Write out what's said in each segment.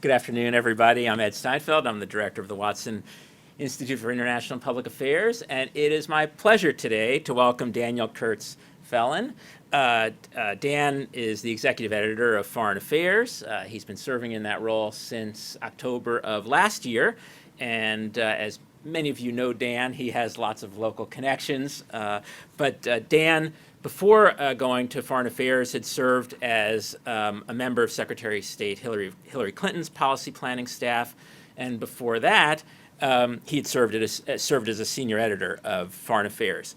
Good afternoon, everybody. I'm Ed Steinfeld. I'm the director of the Watson Institute for International Public Affairs, and it is my pleasure today to welcome Daniel Kurtz-Phelan. Dan is the executive editor of Foreign Affairs. He's been serving in that role since October of last year, and as many of you know Dan, he has lots of local connections, but Dan, before going to Foreign Affairs, had served as a member of Secretary of State Hillary Clinton's policy planning staff, and before that, he had served as a senior editor of Foreign Affairs.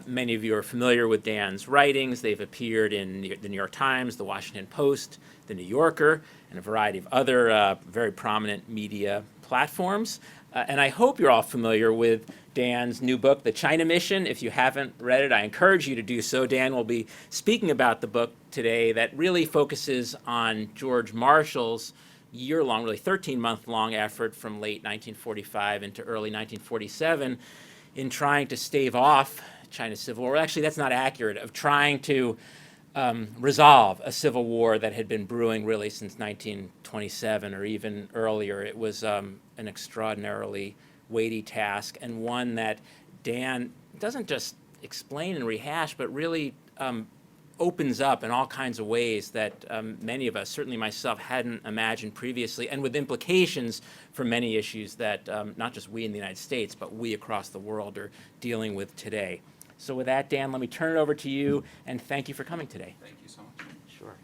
Many of you are familiar with Dan's writings. They've appeared in the New York Times, the Washington Post, the New Yorker, and a variety of other very prominent media platforms. And I hope you're all familiar with Dan's new book, The China Mission. If you haven't read it, I encourage you to do so. Dan will be speaking about the book today that really focuses on George Marshall's year-long, really 13-month-long effort from late 1945 into early 1947 in trying to stave off China's civil war. Actually, that's not accurate, of trying to resolve a civil war that had been brewing really since 1927 or even earlier. It was an extraordinarily weighty task, and one that Dan doesn't just explain and rehash, but really opens up in all kinds of ways that many of us, certainly myself, hadn't imagined previously, and with implications for many issues that not just we in the United States, but we across the world are dealing with today. So with that, Dan, let me turn it over to you, and thank you for coming today. Thank you so much. Sure.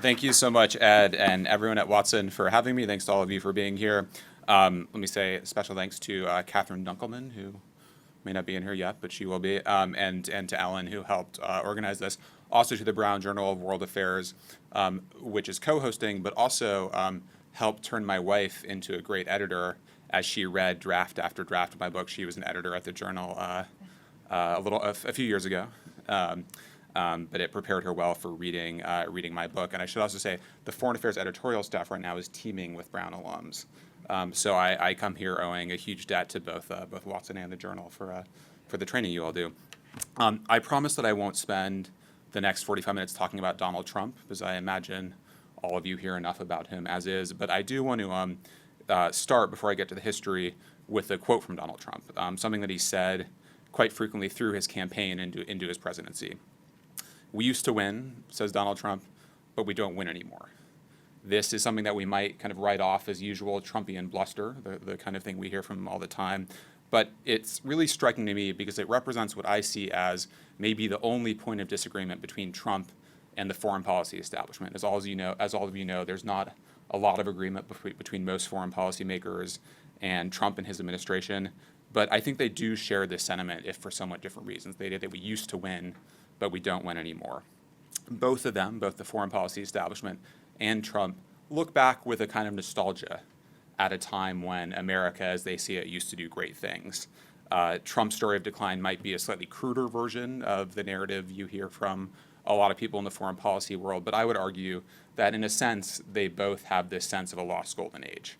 Thank you so much, Ed, and everyone at Watson for having me. Thanks to all of you for being here. Let me say special thanks to Catherine Dunkelman, who may not be in here yet, but she will be, and to Ellen, who helped organize this. Also to the Brown Journal of World Affairs, which is co-hosting, but also helped turn my wife into a great editor as she read draft after draft of my book. She was an editor at the Journal a few years ago, but it prepared her well for reading my book. And I should also say the Foreign Affairs editorial staff right now is teeming with Brown alums. So I come here owing a huge debt to both Watson and the Journal for the training you all do. I promise that I won't spend the next 45 minutes talking about Donald Trump, because I imagine all of you hear enough about him as is. But I do want to start, before I get to the history, with a quote from Donald Trump, something that he said quite frequently through his campaign into his presidency. "We used to win," says Donald Trump, "but we don't win anymore." This is something that we might kind of write off as usual Trumpian bluster, the kind of thing we hear from him all the time. But it's really striking to me because it represents what I see as maybe the only point of disagreement between Trump and the foreign policy establishment. As all of you know, there's not a lot of agreement between most foreign policy makers and Trump and his administration. But I think they do share this sentiment, if for somewhat different reasons. They did that we used to win, but we don't win anymore. Both of them, both the foreign policy establishment and Trump, look back with a kind of nostalgia at a time when America, as they see it, used to do great things. Trump's story of decline might be a slightly cruder version of the narrative you hear from a lot of people in the foreign policy world, but I would argue that in a sense, they both have this sense of a lost golden age.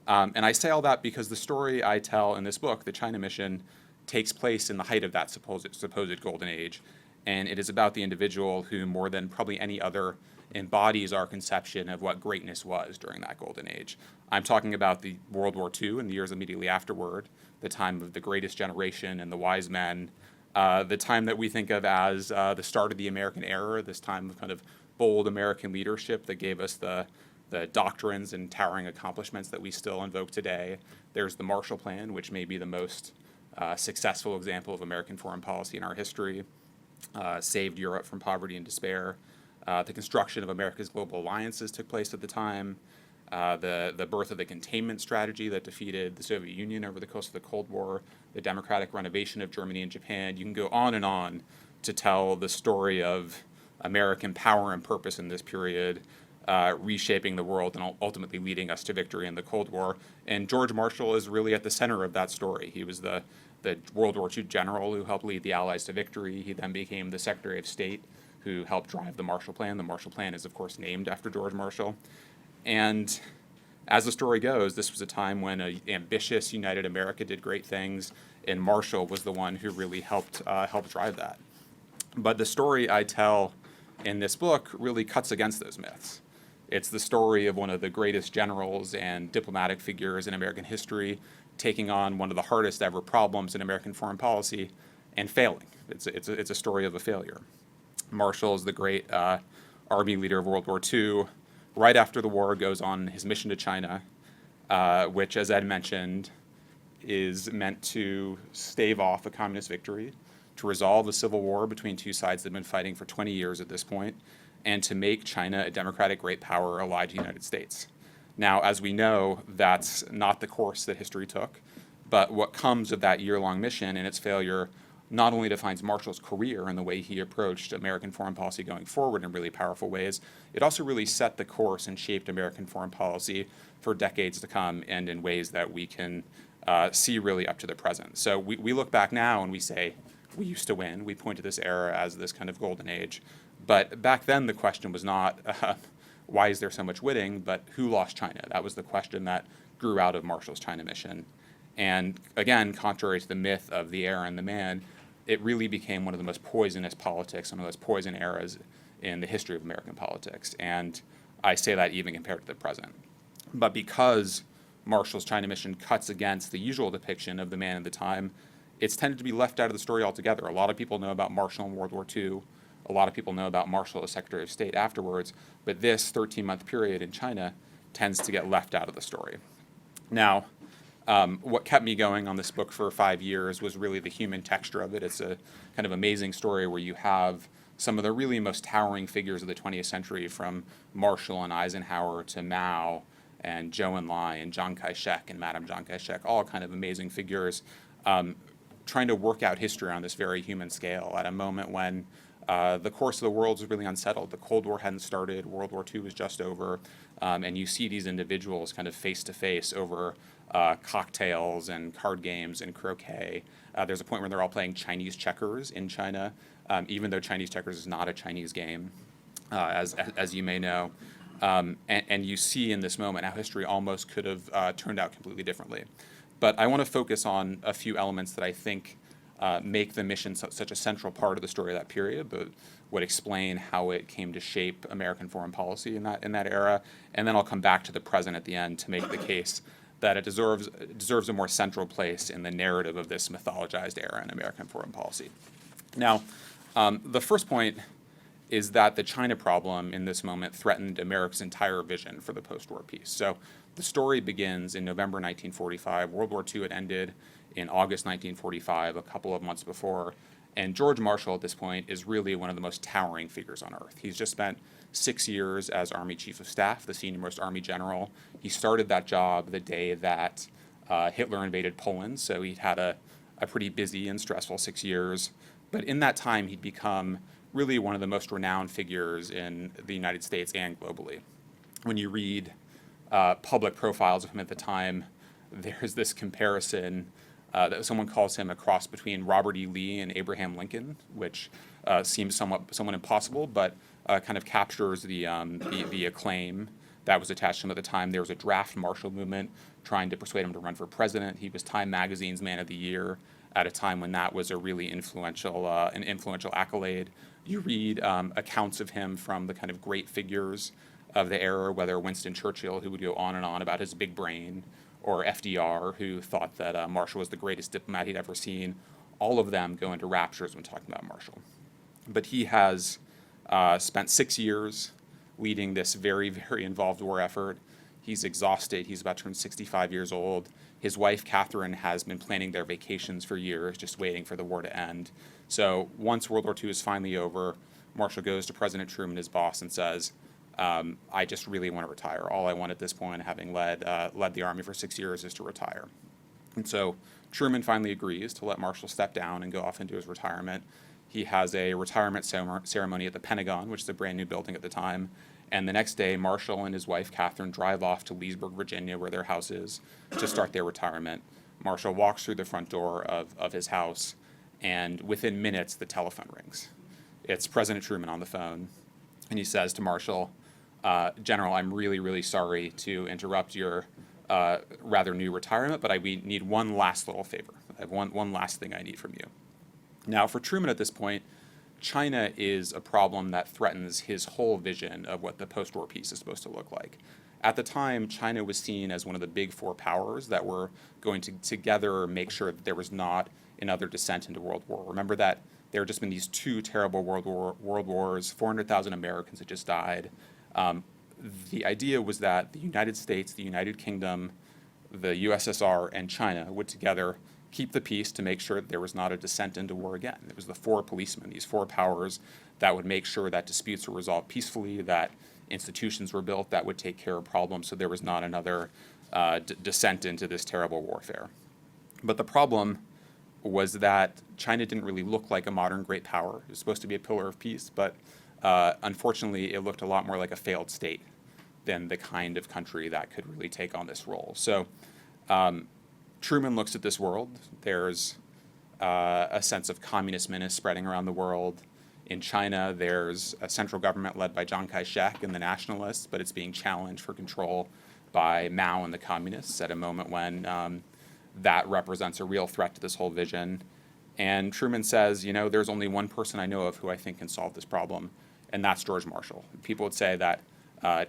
And I say all that because the story I tell in this book, The China Mission, takes place in the height of that supposed golden age. And it is about the individual who, more than probably any other, embodies our conception of what greatness was during that golden age. I'm talking about the World War II and the years immediately afterward, the time of the greatest generation and the wise men, the time that we think of as the start of the American era, this time of kind of bold American leadership that gave us the doctrines and towering accomplishments that we still invoke today. There's the Marshall Plan, which may be the most successful example of American foreign policy in our history, saved Europe from poverty and despair. The construction of America's global alliances took place at the time. The birth of the containment strategy that defeated the Soviet Union over the course of the Cold War, the democratic renovation of Germany and Japan. You can go on and on to tell the story of American power and purpose in this period, reshaping the world and ultimately leading us to victory in the Cold War. And George Marshall is really at the center of that story. He was the World War II general who helped lead the Allies to victory. He then became the Secretary of State who helped drive the Marshall Plan. The Marshall Plan is, of course, named after George Marshall. And as the story goes, this was a time when an ambitious, united America did great things, and Marshall was the one who really helped drive that. But the story I tell in this book really cuts against those myths. It's the story of one of the greatest generals and diplomatic figures in American history taking on one of the hardest ever problems in American foreign policy and failing. It's a story of a failure. Marshall is the great army leader of World War II. Right after the war, goes on his mission to China, which, as Ed mentioned, is meant to stave off a communist victory, to resolve the civil war between two sides that have been fighting for 20 years at this point, and to make China a democratic great power allied to the United States. Now, as we know, that's not the course that history took, but what comes of that year-long mission and its failure not only defines Marshall's career and the way he approached American foreign policy going forward in really powerful ways, it also really set the course and shaped American foreign policy for decades to come and in ways that we can see really up to the present. So we look back now and we say, we used to win. We point to this era as this kind of golden age. But back then the question was not why is there so much winning, but who lost China? That was the question that grew out of Marshall's China mission. And again, contrary to the myth of the era and the man, it really became one of the most poisonous politics, one of those poison eras in the history of American politics. And I say that even compared to the present. But because Marshall's China mission cuts against the usual depiction of the man of the time, it's tended to be left out of the story altogether. A lot of people know about Marshall in World War II. A lot of people know about Marshall as Secretary of State afterwards. But this 13-month period in China tends to get left out of the story. Now, what kept me going on this book for 5 years was really the human texture of it. It's a kind of amazing story where you have some of the really most towering figures of the 20th century, from Marshall and Eisenhower to Mao and Zhou Enlai and Chiang and Madame Chiang Kai-shek, all kind of amazing figures, trying to work out history on this very human scale at a moment when the course of the world was really unsettled. The Cold War hadn't started, World War II was just over, and you see these individuals kind of face to face over cocktails and card games and croquet. There's a point where they're all playing Chinese checkers in China, even though Chinese checkers is not a Chinese game, as you may know. And you see in this moment how history almost could have turned out completely differently. But I want to focus on a few elements that I think make the mission such a central part of the story of that period, but would explain how it came to shape American foreign policy in that era. And then I'll come back to the present at the end to make the case that it deserves a more central place in the narrative of this mythologized era in American foreign policy. Now, the first point is that the China problem in this moment threatened America's entire vision for the post-war peace. So the story begins in November 1945. World War II had ended in August 1945, a couple of months before, and George Marshall at this point is really one of the most towering figures on earth. He's just spent 6 years as Army Chief of Staff, the senior-most Army general. He started that job the day that Hitler invaded Poland, so he'd had a pretty busy and stressful 6 years. But in that time, he'd become really one of the most renowned figures in the United States and globally. When you read public profiles of him at the time, there's this comparison that someone calls him a cross between Robert E. Lee and Abraham Lincoln, which seems somewhat impossible, but kind of captures the acclaim that was attached to him at the time. There was a draft Marshall movement trying to persuade him to run for president. He was Time Magazine's Man of the Year at a time when that was a really influential accolade. You read accounts of him from the kind of great figures of the era, whether Winston Churchill, who would go on and on about his big brain, or FDR, who thought that Marshall was the greatest diplomat he'd ever seen. All of them go into raptures when talking about Marshall. But he has spent 6 years leading this very, very involved war effort. He's exhausted. He's about to turn 65 years old. His wife, Catherine, has been planning their vacations for years, just waiting for the war to end. So once World War II is finally over, Marshall goes to President Truman, his boss, and says, I just really want to retire. All I want at this point, having led the Army for 6 years, is to retire. And so Truman finally agrees to let Marshall step down and go off into his retirement. He has a retirement ceremony at the Pentagon, which is a brand new building at the time. And the next day, Marshall and his wife, Catherine, drive off to Leesburg, Virginia, where their house is, to start their retirement. Marshall walks through the front door of his house, and within minutes, the telephone rings. It's President Truman on the phone, and he says to Marshall, General, I'm really, really sorry to interrupt your rather new retirement, but we need one last little favor. I have one last thing I need from you. Now, for Truman at this point, China is a problem that threatens his whole vision of what the post-war peace is supposed to look like. At the time, China was seen as one of the big four powers that were going to together make sure that there was not another descent into World War. Remember that there had just been these two terrible world wars, 400,000 Americans had just died. The idea was that the United States, the United Kingdom, the USSR, and China would together keep the peace to make sure that there was not a descent into war again. It was the four policemen, these four powers, that would make sure that disputes were resolved peacefully, that institutions were built that would take care of problems so there was not another descent into this terrible warfare. But the problem was that China didn't really look like a modern great power. It was supposed to be a pillar of peace, but unfortunately it looked a lot more like a failed state than the kind of country that could really take on this role. So Truman looks at this world. There's a sense of communist menace spreading around the world. In China, there's a central government led by Chiang Kaishek and the Nationalists, but it's being challenged for control by Mao and the Communists at a moment when that represents a real threat to this whole vision. And Truman says, you know, there's only one person I know of who I think can solve this problem, and that's George Marshall. People would say that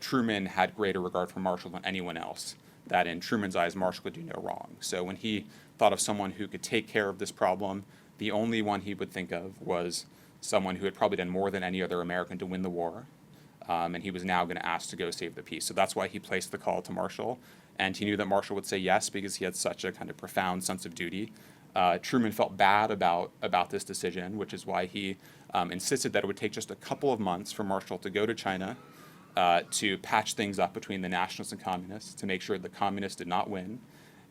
Truman had greater regard for Marshall than anyone else, that in Truman's eyes, Marshall could do no wrong. So when he thought of someone who could take care of this problem, the only one he would think of was someone who had probably done more than any other American to win the war, and he was now going to ask to go save the peace. So that's why he placed the call to Marshall, and he knew that Marshall would say yes because he had such a kind of profound sense of duty. Truman felt bad about this decision, which is why he insisted that it would take just a couple of months for Marshall to go to China to patch things up between the Nationalists and Communists, to make sure the Communists did not win,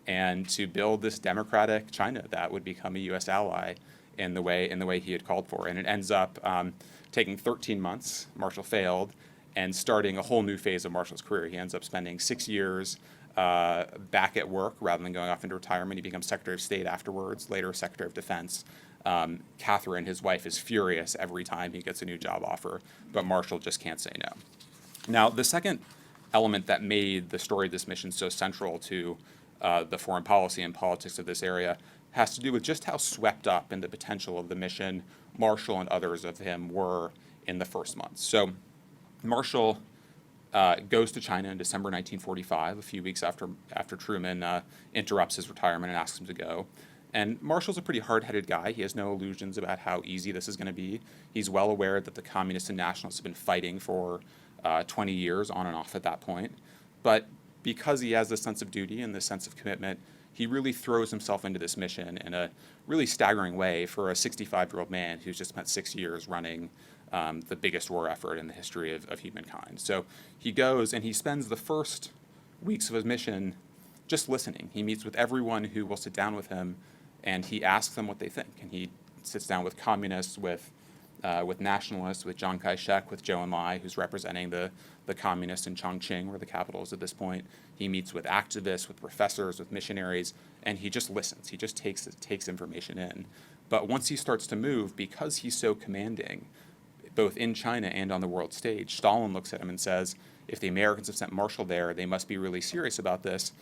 and to build this democratic China that would become a U.S. ally in the way he had called for. And it ends up taking 13 months. Marshall failed, and starting a whole new phase of Marshall's career. He ends up spending 6 years back at work rather than going off into retirement. He becomes Secretary of State afterwards, later Secretary of Defense. Catherine, his wife, is furious every time he gets a new job offer, but Marshall just can't say no. Now, the second element that made the story of this mission so central to the foreign policy and politics of this area has to do with just how swept up in the potential of the mission Marshall and others of him were in the first months. So Marshall goes to China in December 1945, a few weeks after Truman interrupts his retirement and asks him to go. And Marshall's a pretty hard-headed guy. He has no illusions about how easy this is going to be. He's well aware that the Communists and Nationalists have been fighting for 20 years on and off at that point. But because he has this sense of duty and this sense of commitment, he really throws himself into this mission in a really staggering way for a 65-year-old man who's just spent 6 years running the biggest war effort in the history of humankind. So he goes and he spends the first weeks of his mission just listening. He meets with everyone who will sit down with him, and he asks them what they think. And he sits down with communists, with nationalists, with Chiang Kai-shek, with Zhou Enlai, who's representing the communists in Chongqing, where the capital is at this point. He meets with activists, with professors, with missionaries, and he just listens. He just takes information in. But once he starts to move, because he's so commanding, both in China and on the world stage, Stalin looks at him and says, if the Americans have sent Marshall there, they must be really serious about this.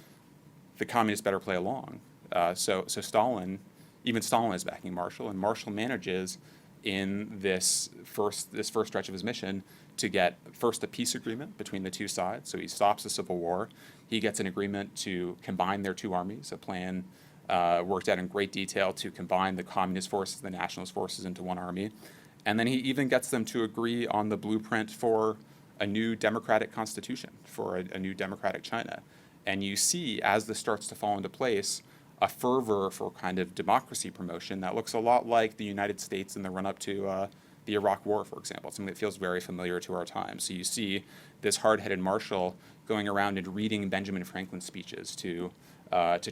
The communists better play along. So Stalin, even Stalin is backing Marshall, and Marshall manages in this first stretch of his mission to get first a peace agreement between the two sides. So he stops the civil war. He gets an agreement to combine their two armies, a plan worked out in great detail to combine the communist forces and the nationalist forces into one army. And then he even gets them to agree on the blueprint for a new democratic constitution, for a new democratic China. And you see, as this starts to fall into place, a fervor for kind of democracy promotion that looks a lot like the United States in the run-up to the Iraq War, for example. It's something that feels very familiar to our time. So you see this hard-headed Marshall going around and reading Benjamin Franklin's speeches to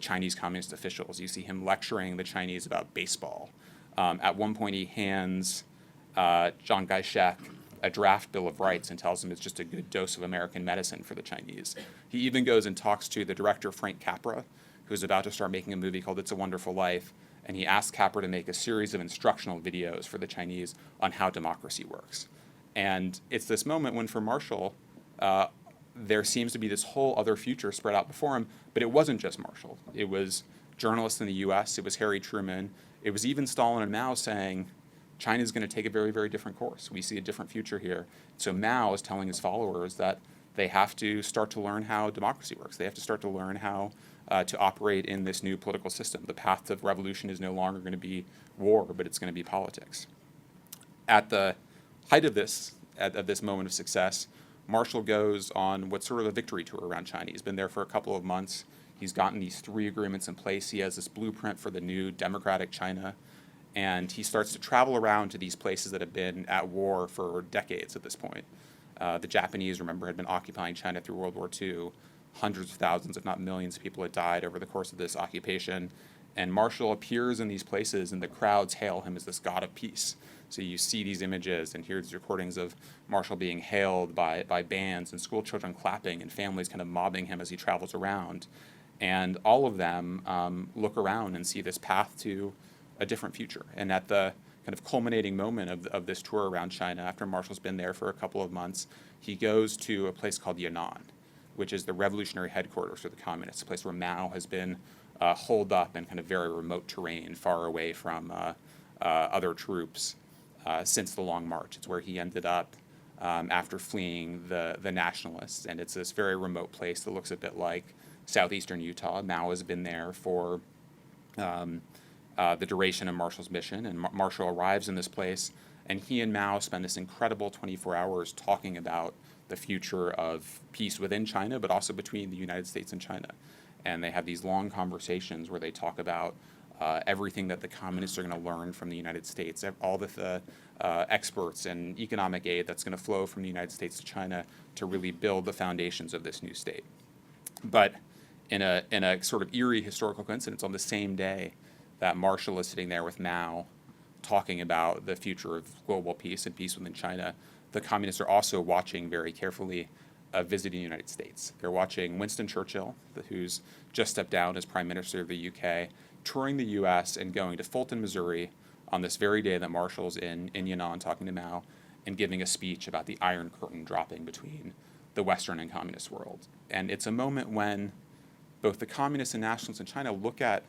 Chinese communist officials. You see him lecturing the Chinese about baseball. At one point, he hands Chiang Kai-shek a draft Bill of Rights and tells him it's just a good dose of American medicine for the Chinese. He even goes and talks to the director, Frank Capra, who's about to start making a movie called It's a Wonderful Life, and he asks Capra to make a series of instructional videos for the Chinese on how democracy works. And it's this moment when, for Marshall, there seems to be this whole other future spread out before him, but it wasn't just Marshall. It was journalists in the US, it was Harry Truman, it was even Stalin and Mao saying, China's going to take a very, very different course. We see a different future here. So Mao is telling his followers that they have to start to learn how democracy works. They have to start to learn how to operate in this new political system. The path of revolution is no longer going to be war, but it's going to be politics. At the height of this, at this moment of success, Marshall goes on what's sort of a victory tour around China. He's been there for a couple of months. He's gotten these 3 agreements in place. He has this blueprint for the new democratic China. And he starts to travel around to these places that have been at war for decades at this point. The Japanese, remember, had been occupying China through World War II. Hundreds of thousands, if not millions, of people had died over the course of this occupation. And Marshall appears in these places, and the crowds hail him as this god of peace. So you see these images, and here's recordings of Marshall being hailed by bands and school children clapping and families kind of mobbing him as he travels around. And all of them look around and see this path to a different future. And at the kind of culminating moment of this tour around China, after Marshall's been there for a couple of months, he goes to a place called Yan'an, which is the revolutionary headquarters for the communists, a place where Mao has been holed up in kind of very remote terrain, far away from other troops since the Long March. It's where he ended up after fleeing the nationalists, and it's this very remote place that looks a bit like southeastern Utah. Mao has been there for the duration of Marshall's mission, and Marshall arrives in this place, and he and Mao spend this incredible 24 hours talking about the future of peace within China, but also between the United States and China. And they have these long conversations where they talk about everything that the communists are going to learn from the United States, all the experts and economic aid that's going to flow from the United States to China to really build the foundations of this new state. But in a sort of eerie historical coincidence, on the same day that Marshall is sitting there with Mao talking about the future of global peace and peace within China, the communists are also watching very carefully visiting the United States. They're watching Winston Churchill, who's just stepped down as Prime Minister of the UK, touring the US and going to Fulton, Missouri on this very day that Marshall's in Yan'an talking to Mao and giving a speech about the Iron Curtain dropping between the Western and communist world. And it's a moment when both the communists and nationalists in China look at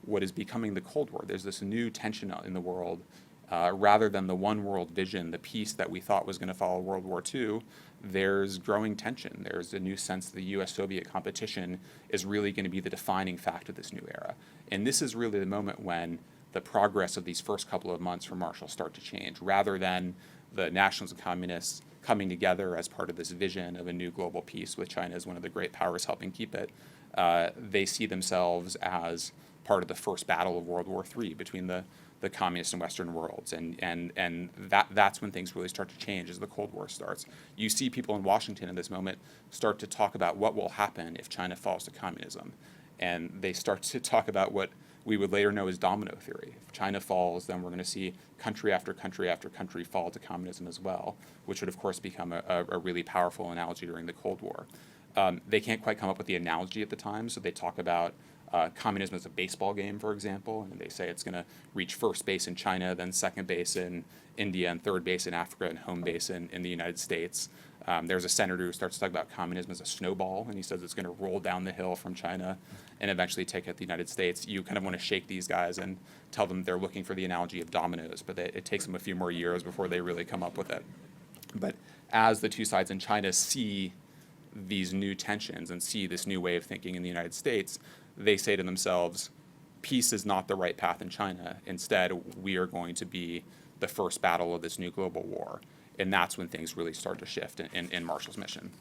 what is becoming the Cold War. There's this new tension in the world. Rather than the one world vision, the peace that we thought was going to follow World War II, there's growing tension. There's a new sense that the US-Soviet competition is really going to be the defining fact of this new era. And this is really the moment when the progress of these first couple of months for Marshall start to change. Rather than the nationalists and communists coming together as part of this vision of a new global peace with China as one of the great powers helping keep it, they see themselves as part of the first battle of World War III between the communist and Western worlds, and that's when things really start to change as the Cold War starts. You see people in Washington in this moment start to talk about what will happen if China falls to communism, and they start to talk about what we would later know as domino theory. If China falls, then we're going to see country after country after country fall to communism as well, which would of course become a really powerful analogy during the Cold War. They can't quite come up with the analogy at the time, so they talk about communism as a baseball game, for example, and they say it's going to reach first base in China, then second base in India, and third base in Africa, and home base in the United States. There's a senator who starts to talk about communism as a snowball, and he says it's going to roll down the hill from China and eventually take out the United States. You kind of want to shake these guys and tell them they're looking for the analogy of dominoes, but it takes them a few more years before they really come up with it. But as the two sides in China see these new tensions and see this new way of thinking in the United States, they say to themselves, peace is not the right path in China. Instead, we are going to be the first battle of this new global war. And that's when things really start to shift in Marshall's mission.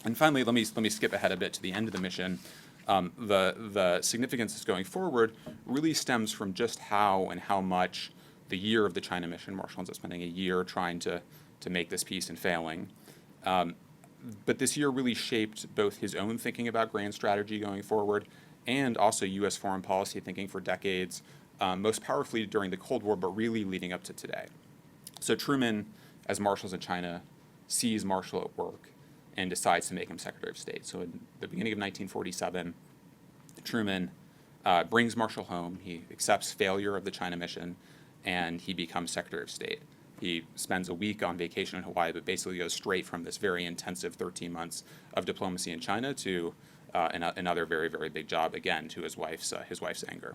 And finally, let me skip ahead a bit to the end of the mission. The significance going forward really stems from just how and how much the year of the China mission, Marshall ends up spending a year trying to make this peace and failing. But this year really shaped both his own thinking about grand strategy going forward and also U.S. foreign policy thinking for decades, most powerfully during the Cold War, but really leading up to today. So Truman, as Marshall's in China, sees Marshall at work and decides to make him Secretary of State. So in the beginning of 1947, Truman brings Marshall home. He accepts failure of the China mission, and he becomes Secretary of State. He spends a week on vacation in Hawaii, but basically goes straight from this very intensive 13 months of diplomacy in China to another very, very big job, again, to his wife's anger.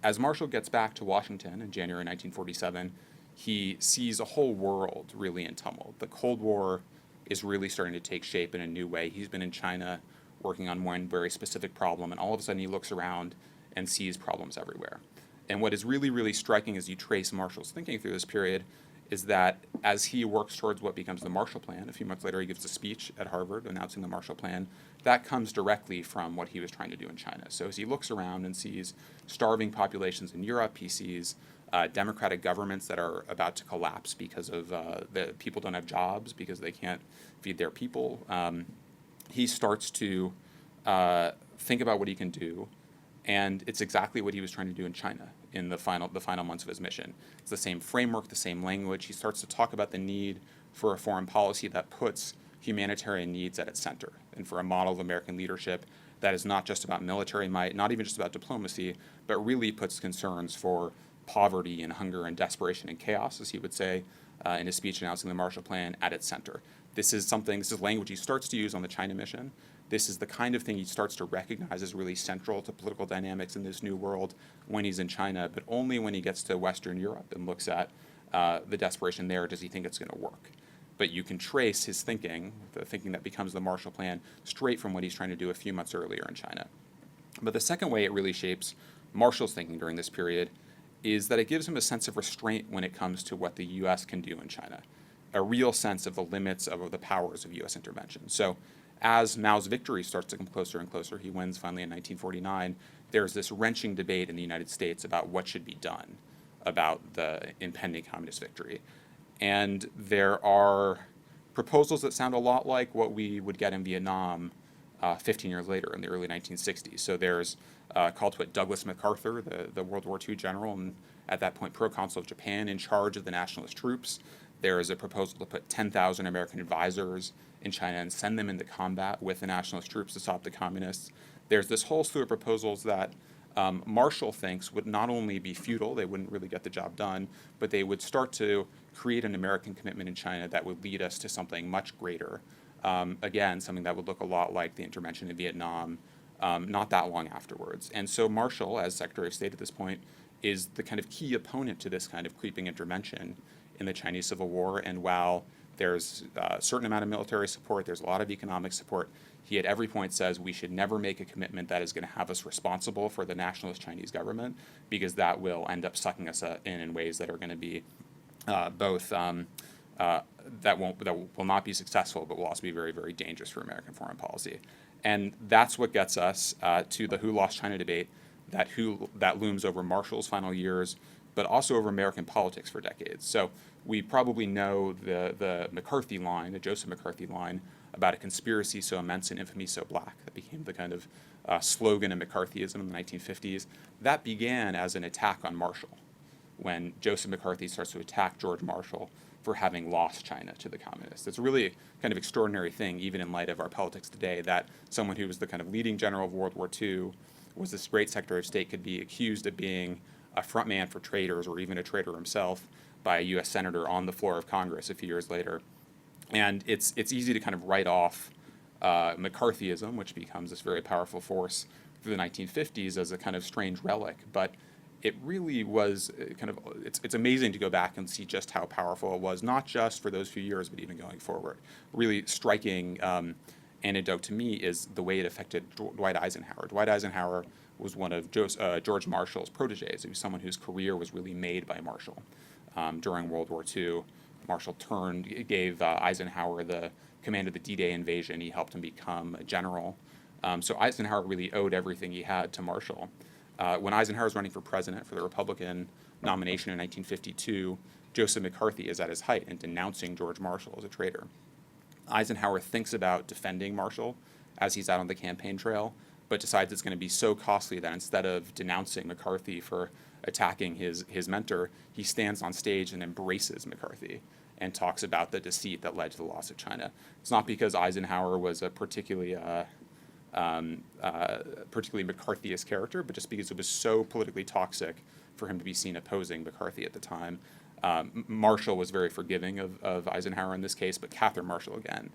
as Marshall gets back to Washington in January 1947, he sees a whole world really in tumult. The Cold War is really starting to take shape in a new way. He's been in China working on one very specific problem, and all of a sudden he looks around and sees problems everywhere. And what is really, really striking as you trace Marshall's thinking through this period is that as he works towards what becomes the Marshall Plan, a few months later he gives a speech at Harvard announcing the Marshall Plan, that comes directly from what he was trying to do in China. So as he looks around and sees starving populations in Europe, he sees democratic governments that are about to collapse because of the people don't have jobs, because they can't feed their people. He starts to think about what he can do, and it's exactly what he was trying to do in China in the final months of his mission. It's the same framework, the same language. He starts to talk about the need for a foreign policy that puts humanitarian needs at its center, and for a model of American leadership that is not just about military might, not even just about diplomacy, but really puts concerns for poverty and hunger and desperation and chaos, as he would say in his speech announcing the Marshall Plan, at its center. This is language he starts to use on the China mission. This is the kind of thing he starts to recognize as really central to political dynamics in this new world when he's in China, but only when he gets to Western Europe and looks at the desperation there does he think it's going to work. But you can trace his thinking, the thinking that becomes the Marshall Plan, straight from what he's trying to do a few months earlier in China. But the second way it really shapes Marshall's thinking during this period is that it gives him a sense of restraint when it comes to what the U.S. can do in China, a real sense of the limits of the powers of U.S. intervention. So as Mao's victory starts to come closer and closer, he wins finally in 1949, there's this wrenching debate in the United States about what should be done about the impending communist victory. And there are proposals that sound a lot like what we would get in Vietnam 15 years later in the early 1960s. So there's a call to put Douglas MacArthur, the World War II general, and at that point proconsul of Japan, in charge of the nationalist troops. There is a proposal to put 10,000 American advisors in China and send them into combat with the nationalist troops to stop the communists. There's this whole slew of proposals that Marshall thinks would not only be futile, they wouldn't really get the job done, but they would start to create an American commitment in China that would lead us to something much greater. Again, something that would look a lot like the intervention in Vietnam not that long afterwards. And so Marshall, as Secretary of State at this point, is the kind of key opponent to this kind of creeping intervention in the Chinese Civil War. And while there's a certain amount of military support, there's a lot of economic support, he at every point says we should never make a commitment that is going to have us responsible for the nationalist Chinese government, because that will end up sucking us in ways that are going to be that will not be successful, but will also be very, very dangerous for American foreign policy. And that's what gets us to the Who Lost China debate that looms over Marshall's final years, but also over American politics for decades. So we probably know the McCarthy line, the Joseph McCarthy line, about a conspiracy so immense and infamy so black, that became the kind of slogan of McCarthyism in the 1950s. That began as an attack on Marshall, when Joseph McCarthy starts to attack George Marshall for having lost China to the communists. It's a really kind of extraordinary thing, even in light of our politics today, that someone who was the kind of leading general of World War II, was this great Secretary of State, could be accused of being a front man for traitors, or even a traitor himself, by a U.S. senator on the floor of Congress a few years later. And it's easy to kind of write off McCarthyism, which becomes this very powerful force through the 1950s, as a kind of strange relic. But it really was it's amazing to go back and see just how powerful it was, not just for those few years, but even going forward. Really striking anecdote to me is the way it affected Dwight Eisenhower. Dwight Eisenhower was one of George Marshall's proteges. He was someone whose career was really made by Marshall. During World War II, Marshall gave Eisenhower the command of the D-Day invasion. He helped him become a general. So Eisenhower really owed everything he had to Marshall. When Eisenhower was running for president for the Republican nomination in 1952, Joseph McCarthy is at his height and denouncing George Marshall as a traitor. Eisenhower thinks about defending Marshall as he's out on the campaign trail, but decides it's going to be so costly that instead of denouncing McCarthy for attacking his mentor, he stands on stage and embraces McCarthy and talks about the deceit that led to the loss of China. It's not because Eisenhower was a particularly McCarthyist character, but just because it was so politically toxic for him to be seen opposing McCarthy at the time. Marshall was very forgiving of Eisenhower in this case, but Catherine Marshall, again,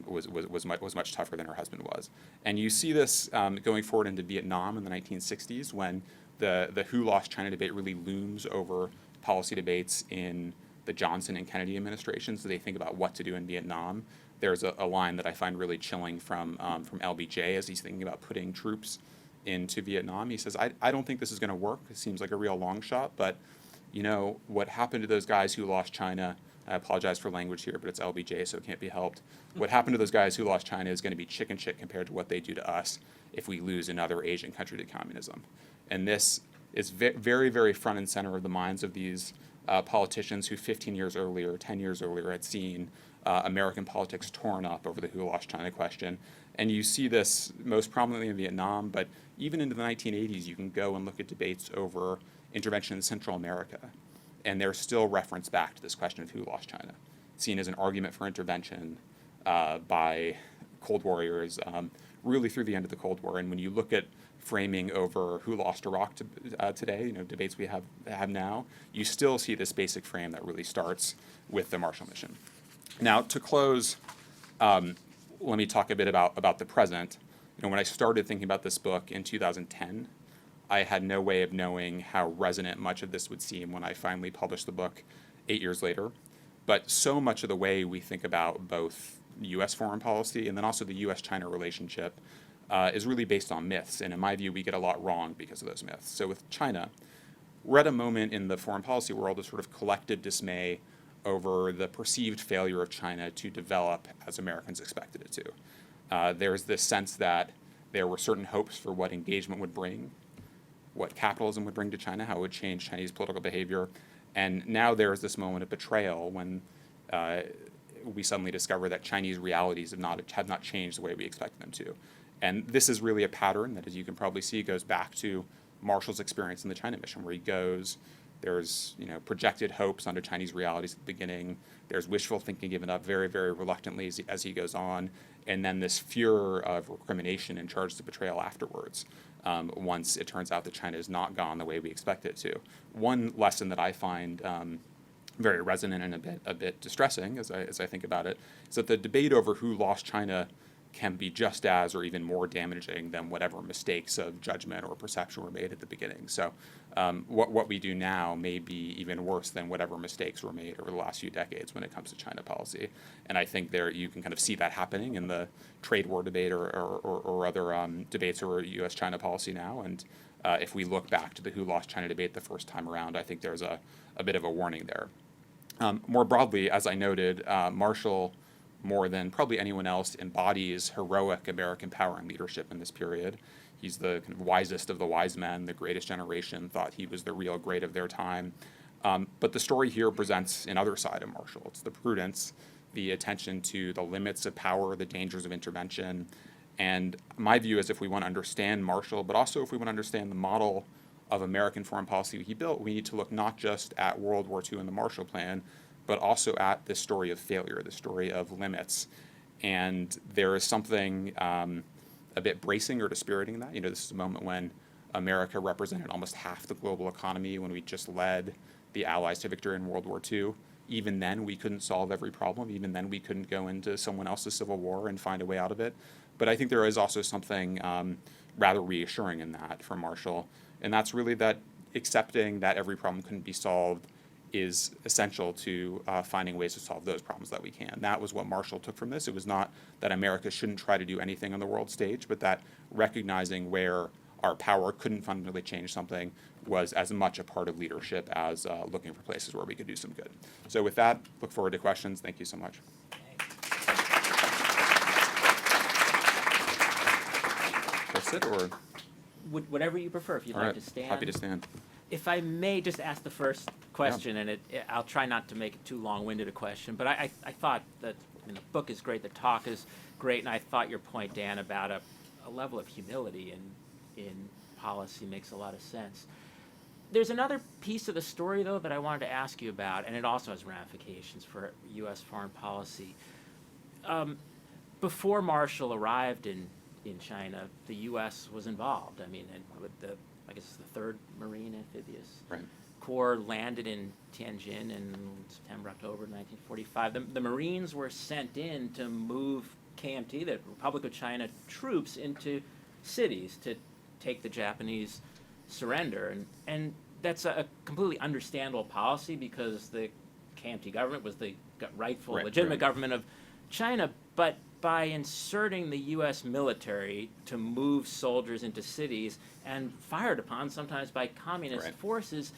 was much tougher than her husband was. And you see this going forward into Vietnam in the 1960s when the Who Lost China debate really looms over policy debates in the Johnson and Kennedy administrations. So they think about what to do in Vietnam. There's a line that I find really chilling from LBJ as he's thinking about putting troops into Vietnam. He says, I don't think this is going to work. It seems like a real long shot, but what happened to those guys who lost China, I apologize for language here, but it's LBJ, so it can't be helped. What happened to those guys who lost China is going to be chicken shit compared to what they do to us if we lose another Asian country to communism. And this is very, very front and center of the minds of these politicians who 15 years earlier, 10 years earlier had seen American politics torn up over the Who Lost China question. And you see this most prominently in Vietnam, but even into the 1980s, you can go and look at debates over intervention in Central America, and there's still reference back to this question of who lost China, seen as an argument for intervention by Cold Warriors really through the end of the Cold War. And when you look at framing over who lost Iraq today, debates we have now, you still see this basic frame that really starts with the Marshall Mission. Now, to close, let me talk a bit about the present. When I started thinking about this book in 2010, I had no way of knowing how resonant much of this would seem when I finally published the book 8 years later. But so much of the way we think about both U.S. foreign policy and then also the U.S.-China relationship is really based on myths. And in my view, we get a lot wrong because of those myths. So with China, we're at a moment in the foreign policy world of sort of collective dismay over the perceived failure of China to develop as Americans expected it to. There's this sense that there were certain hopes for what engagement would bring, what capitalism would bring to China, how it would change Chinese political behavior. And now there's this moment of betrayal when we suddenly discover that Chinese realities have not changed the way we expect them to. And this is really a pattern that, as you can probably see, goes back to Marshall's experience in the China mission, where he goes, there's projected hopes onto Chinese realities at the beginning, there's wishful thinking given up very, very reluctantly as he goes on, and then this furor of recrimination and charges of betrayal afterwards. Once it turns out that China has not gone the way we expect it to. One lesson that I find very resonant and a bit distressing as I think about it is that the debate over who lost China can be just as or even more damaging than whatever mistakes of judgment or perception were made at the beginning. So what we do now may be even worse than whatever mistakes were made over the last few decades when it comes to China policy. And I think there you can kind of see that happening in the trade war debate or other debates over U.S.-China policy now. And if we look back to the Who Lost China debate the first time around, I think there's a bit of a warning there. More broadly, as I noted, Marshall, more than probably anyone else, embodies heroic American power and leadership in this period. He's the kind of wisest of the wise men. The greatest generation thought he was the real great of their time. But the story here presents another side of Marshall. It's the prudence, the attention to the limits of power, the dangers of intervention. And my view is if we want to understand Marshall, but also if we want to understand the model of American foreign policy he built, we need to look not just at World War II and the Marshall Plan, but also at this story of failure, the story of limits. And there is something a bit bracing or dispiriting in that. This is a moment when America represented almost half the global economy, when we just led the Allies to victory in World War II. Even then, we couldn't solve every problem. Even then, we couldn't go into someone else's civil war and find a way out of it. But I think there is also something rather reassuring in that from Marshall. And that's really that accepting that every problem couldn't be solved is essential to finding ways to solve those problems that we can. That was what Marshall took from this. It was not that America shouldn't try to do anything on the world stage, but that recognizing where our power couldn't fundamentally change something was as much a part of leadership as looking for places where we could do some good. So with that, look forward to questions. Thank you so much. Should I sit or? Whatever you prefer, if you'd like to stand. Happy to stand. If I may just ask the first question, and I'll try not to make it too long-winded a question, but I thought that the book is great, the talk is great, and I thought your point, Dan, about a level of humility in policy makes a lot of sense. There's another piece of the story, though, that I wanted to ask you about, and it also has ramifications for U.S. foreign policy. Before Marshall arrived in China, the U.S. was involved. I mean, and with I guess it's the 3rd Marine Amphibious Corps landed in Tianjin in September, October 1945, the Marines were sent in to move KMT, the Republic of China troops, into cities to take the Japanese surrender. And that's a completely understandable policy because the KMT government was the rightful, legitimate government of China. But by inserting the U.S. military to move soldiers into cities and fired upon sometimes by communist forces,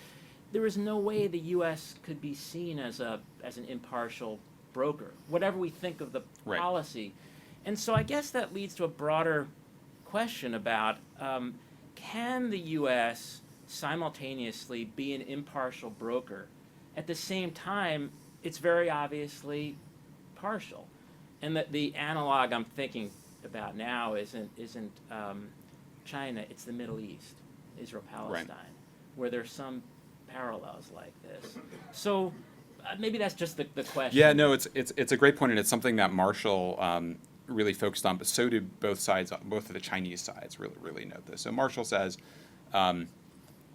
there was no way the U.S. could be seen as an impartial broker, whatever we think of the policy. And so I guess that leads to a broader question about can the U.S. simultaneously be an impartial broker? At the same time, it's very obviously partial. And that the analog I'm thinking about now isn't China, it's the Middle East, Israel-Palestine, where there's some parallels like this. So maybe that's just the question. Yeah, no, it's a great point, and it's something that Marshall really focused on, but so do both sides, both of the Chinese sides really note this. So Marshall says, I'm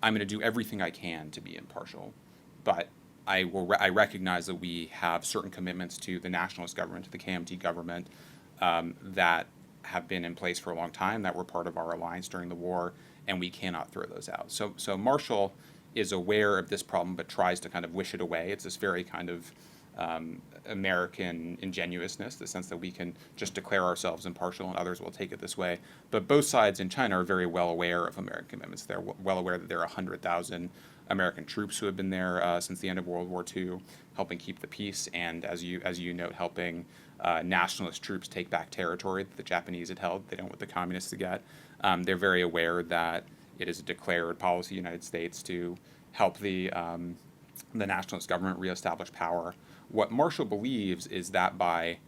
going to do everything I can to be impartial, but I recognize that we have certain commitments to the nationalist government, to the KMT government, that have been in place for a long time, that were part of our alliance during the war, and we cannot throw those out. So Marshall is aware of this problem, but tries to kind of wish it away. It's this very kind of American ingenuousness, the sense that we can just declare ourselves impartial and others will take it this way. But both sides in China are very well aware of American commitments. They're well aware that there are 100,000 American troops who have been there since the end of World War II, helping keep the peace, and as you note, helping nationalist troops take back territory that the Japanese had held. They don't want the communists to get. They're very aware that it is a declared policy of the United States to help the nationalist government reestablish power. What Marshall believes is that by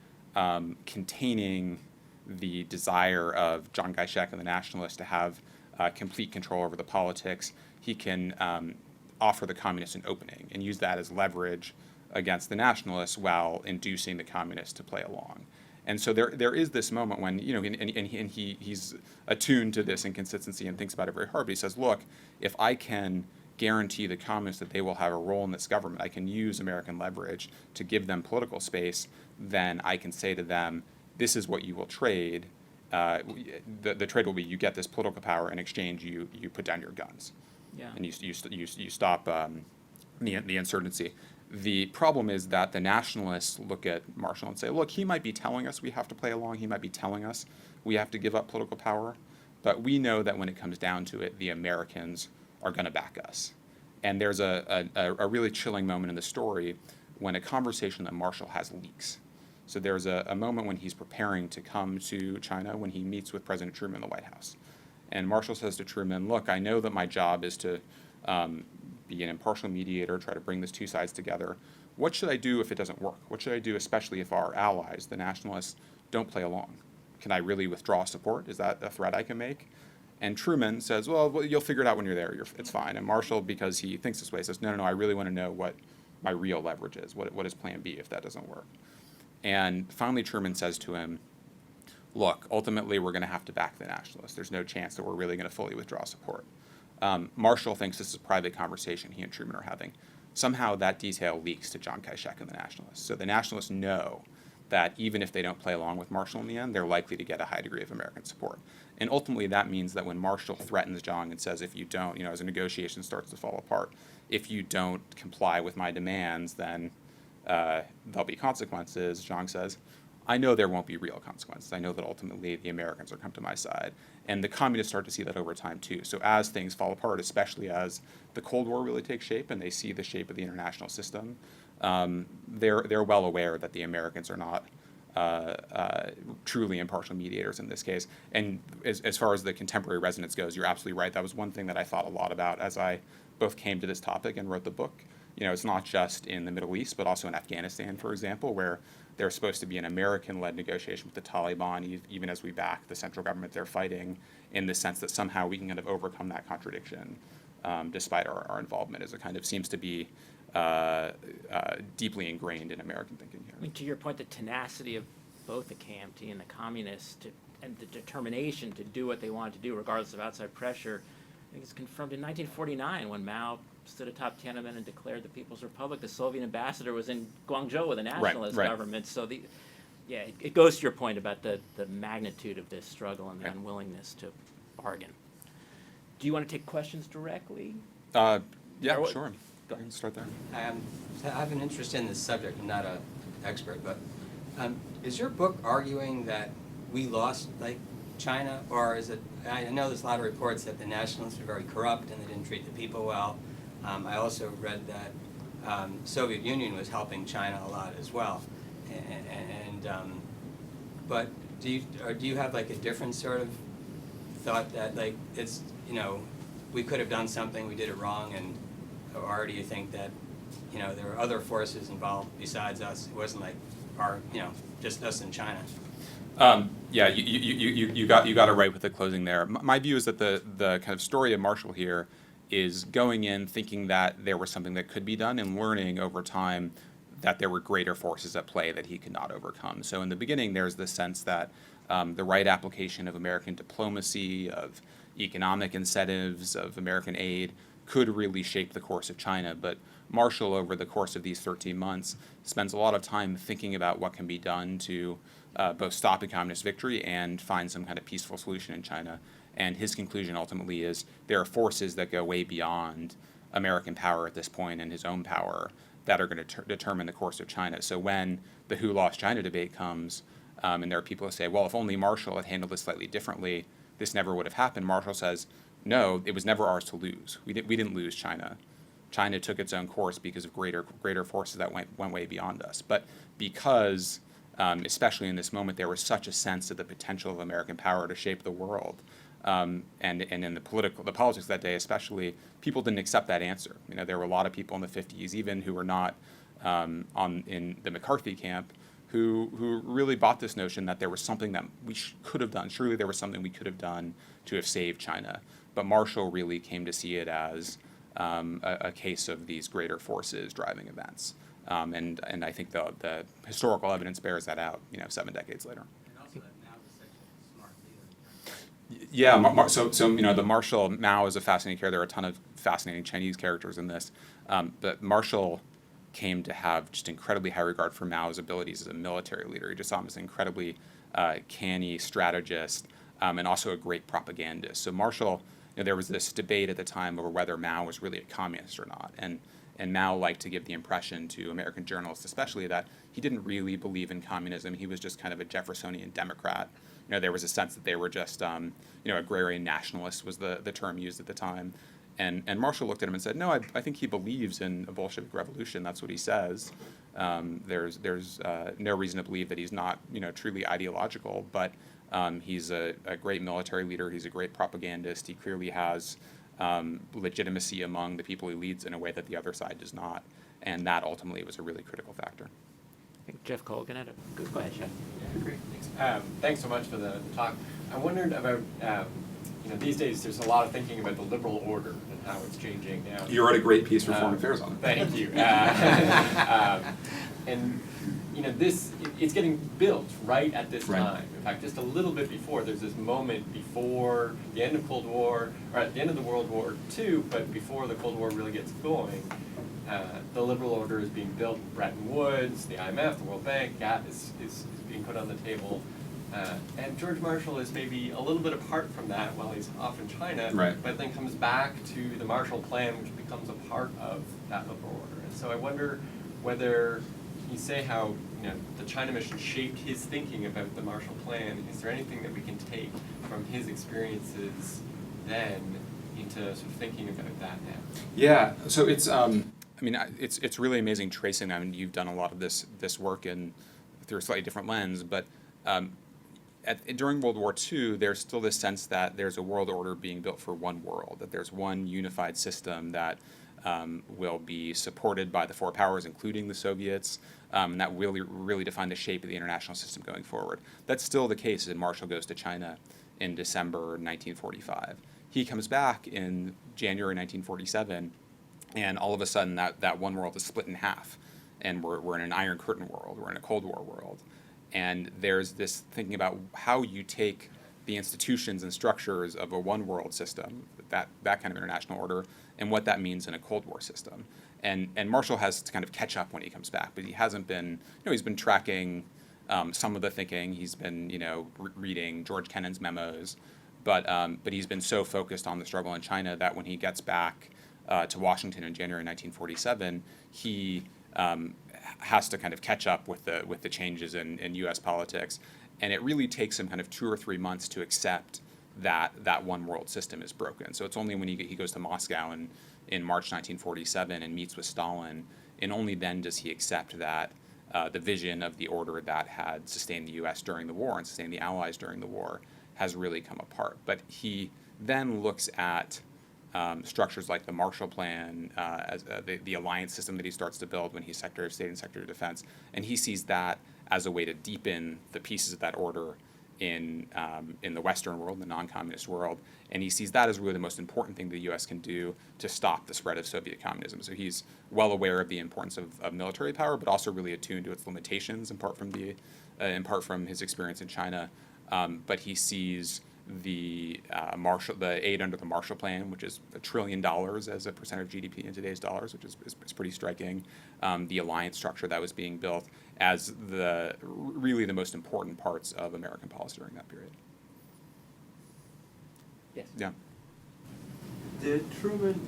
containing the desire of Chiang Kaishek and the nationalists to have complete control over the politics, he can offer the communists an opening and use that as leverage against the nationalists while inducing the communists to play along. And so there is this moment when, and he's attuned to this inconsistency and thinks about it very hard, but he says, look, if I can guarantee the communists that they will have a role in this government, I can use American leverage to give them political space, then I can say to them, this is what you will trade. The trade will be you get this political power, in exchange you put down your guns. Yeah. And you stop the insurgency. The problem is that the nationalists look at Marshall and say, look, he might be telling us we have to play along, he might be telling us we have to give up political power, but we know that when it comes down to it, the Americans are going to back us. And there's a really chilling moment in the story when a conversation that Marshall has leaks. So there's a moment when he's preparing to come to China, when he meets with President Truman in the White House. And Marshall says to Truman, look, I know that my job is to be an impartial mediator, try to bring these two sides together. What should I do if it doesn't work? What should I do, especially if our allies, the nationalists, don't play along? Can I really withdraw support? Is that a threat I can make? And Truman says, well, you'll figure it out when you're there. It's fine. And Marshall, because he thinks this way, says, no, I really want to know what my real leverage is. What is plan B if that doesn't work? And finally, Truman says to him, look, ultimately, we're going to have to back the nationalists. There's no chance that we're really going to fully withdraw support. Marshall thinks this is a private conversation he and Truman are having. Somehow that detail leaks to Chiang Kai-shek and the nationalists. So the nationalists know that even if they don't play along with Marshall in the end, they're likely to get a high degree of American support. And ultimately that means that when Marshall threatens Chiang and says, if you don't, as a negotiation starts to fall apart, if you don't comply with my demands, then there'll be consequences, Chiang says. I know there won't be real consequences. I know that ultimately the Americans will come to my side. And the communists start to see that over time too. So as things fall apart, especially as the Cold War really takes shape and they see the shape of the international system, they're well aware that the Americans are not truly impartial mediators in this case. And as far as the contemporary resonance goes, you're absolutely right. That was one thing that I thought a lot about as I both came to this topic and wrote the book. It's not just in the Middle East, but also in Afghanistan, for example, where there's supposed to be an American-led negotiation with the Taliban, even as we back the central government they're fighting, in the sense that somehow we can kind of overcome that contradiction, despite our involvement, as it kind of seems to be deeply ingrained in American thinking here. I mean, to your point, the tenacity of both the KMT and the communists and the determination to do what they wanted to do, regardless of outside pressure, think it's confirmed in 1949 when Mao stood atop Tiananmen and declared the People's Republic. The Soviet ambassador was in Guangzhou with a nationalist right. government. So it goes to your point about the magnitude of this struggle and the Right. unwillingness to bargain. Do you want to take questions directly? Yeah, Or what- sure. Go We ahead. can start there. I have an interest in this subject. I'm not an expert, but is your book arguing that we lost, like, China, or is it? I know there's a lot of reports that the nationalists are very corrupt and they didn't treat the people well. I also read that Soviet Union was helping China a lot as well, but do you have like a different sort of thought that, like, it's, we could have done something, we did it wrong, or do you think that there were other forces involved besides us? It wasn't like just us and China. Yeah, you got it right with the closing there. My view is that the kind of story of Marshall here is going in thinking that there was something that could be done and learning over time that there were greater forces at play that he could not overcome. So in the beginning, there's this sense that the right application of American diplomacy, of economic incentives, of American aid could really shape the course of China. But Marshall, over the course of these 13 months, spends a lot of time thinking about what can be done to both stop a communist victory and find some kind of peaceful solution in China. And his conclusion ultimately is there are forces that go way beyond American power at this point and his own power that are going to determine the course of China. So when the Who Lost China debate comes, and there are people who say, well, if only Marshall had handled this slightly differently, this never would have happened. Marshall says, no, it was never ours to lose. We didn't lose China. China took its own course because of greater forces that went way beyond us. But because, especially in this moment, there was such a sense of the potential of American power to shape the world, and in the politics that day especially, people didn't accept that answer. There were a lot of people in the 50s, even who were not in the McCarthy camp, who really bought this notion that there was something that we could have done. Surely there was something we could have done to have saved China. But Marshall really came to see it as a case of these greater forces driving events. And I think the historical evidence bears that out, 7 decades later. And also that Mao was such a smart leader. Yeah, so the Marshall, Mao is a fascinating character. There are a ton of fascinating Chinese characters in this. But Marshall came to have just incredibly high regard for Mao's abilities as a military leader. He just saw him as an incredibly canny strategist and also a great propagandist. So Marshall, there was this debate at the time over whether Mao was really a communist or not. And Mao liked to give the impression to American journalists especially that he didn't really believe in communism. He was just kind of a Jeffersonian Democrat. There was a sense that they were just, agrarian nationalists was the term used at the time. And Marshall looked at him and said, no, I think he believes in a Bolshevik revolution. That's what he says. There's no reason to believe that he's not, truly ideological, but he's a great military leader. He's a great propagandist. He clearly has legitimacy among the people he leads in a way that the other side does not. And that ultimately was a really critical factor. I think Jeff Colgan had a good question. Yeah, great. Thanks. Thanks so much for the talk. I wondered about, these days there's a lot of thinking about the liberal order and how it's changing now. You wrote a great piece for Foreign Affairs on it. Thank you. And it's getting built right at this time. In fact, just a little bit before, there's this moment before the end of Cold War, or at the end of the World War II, but before the Cold War really gets going. The liberal order is being built. Bretton Woods, the IMF, the World Bank, GATT is being put on the table. And George Marshall is maybe a little bit apart from that while he's off in China, but then comes back to the Marshall Plan, which becomes a part of that liberal order. And so I wonder whether you say how the China mission shaped his thinking about the Marshall Plan. Is there anything that we can take from his experiences then into sort of thinking about that now? Yeah, so it's it's really amazing tracing. You've done a lot of this work through a slightly different lens, but during World War II, there's still this sense that there's a world order being built for one world, that there's one unified system that will be supported by the four powers, including the Soviets, and that will really define the shape of the international system going forward. That's still the case as Marshall goes to China in December 1945. He comes back in January 1947, and all of a sudden that one world is split in half, and we're in an Iron Curtain world, we're in a Cold War world. And there's this thinking about how you take the institutions and structures of a one world system, that kind of international order, and what that means in a Cold War system. And Marshall has to kind of catch up when he comes back, but he hasn't been, he's been tracking some of the thinking. He's been, reading George Kennan's memos, but he's been so focused on the struggle in China that when he gets back to Washington in January 1947, he has to kind of catch up with the changes in U.S. politics, and it really takes him kind of 2 or 3 months to accept that one world system is broken. So it's only when he goes to Moscow in March 1947 and meets with Stalin, and only then does he accept that the vision of the order that had sustained the U.S. during the war and sustained the Allies during the war has really come apart. But he then looks at structures like the Marshall Plan, as the alliance system that he starts to build when he's Secretary of State and Secretary of Defense, and he sees that as a way to deepen the pieces of that order in the Western world, the non-communist world, and he sees that as really the most important thing the U.S. can do to stop the spread of Soviet communism. So he's well aware of the importance of military power, but also really attuned to its limitations, in part from his experience in China. But he sees the aid under the Marshall Plan, which is $1 trillion as a percent of GDP in today's dollars, which is pretty striking. The alliance structure that was being built as really the most important parts of American policy during that period. Yes. Yeah. Did Truman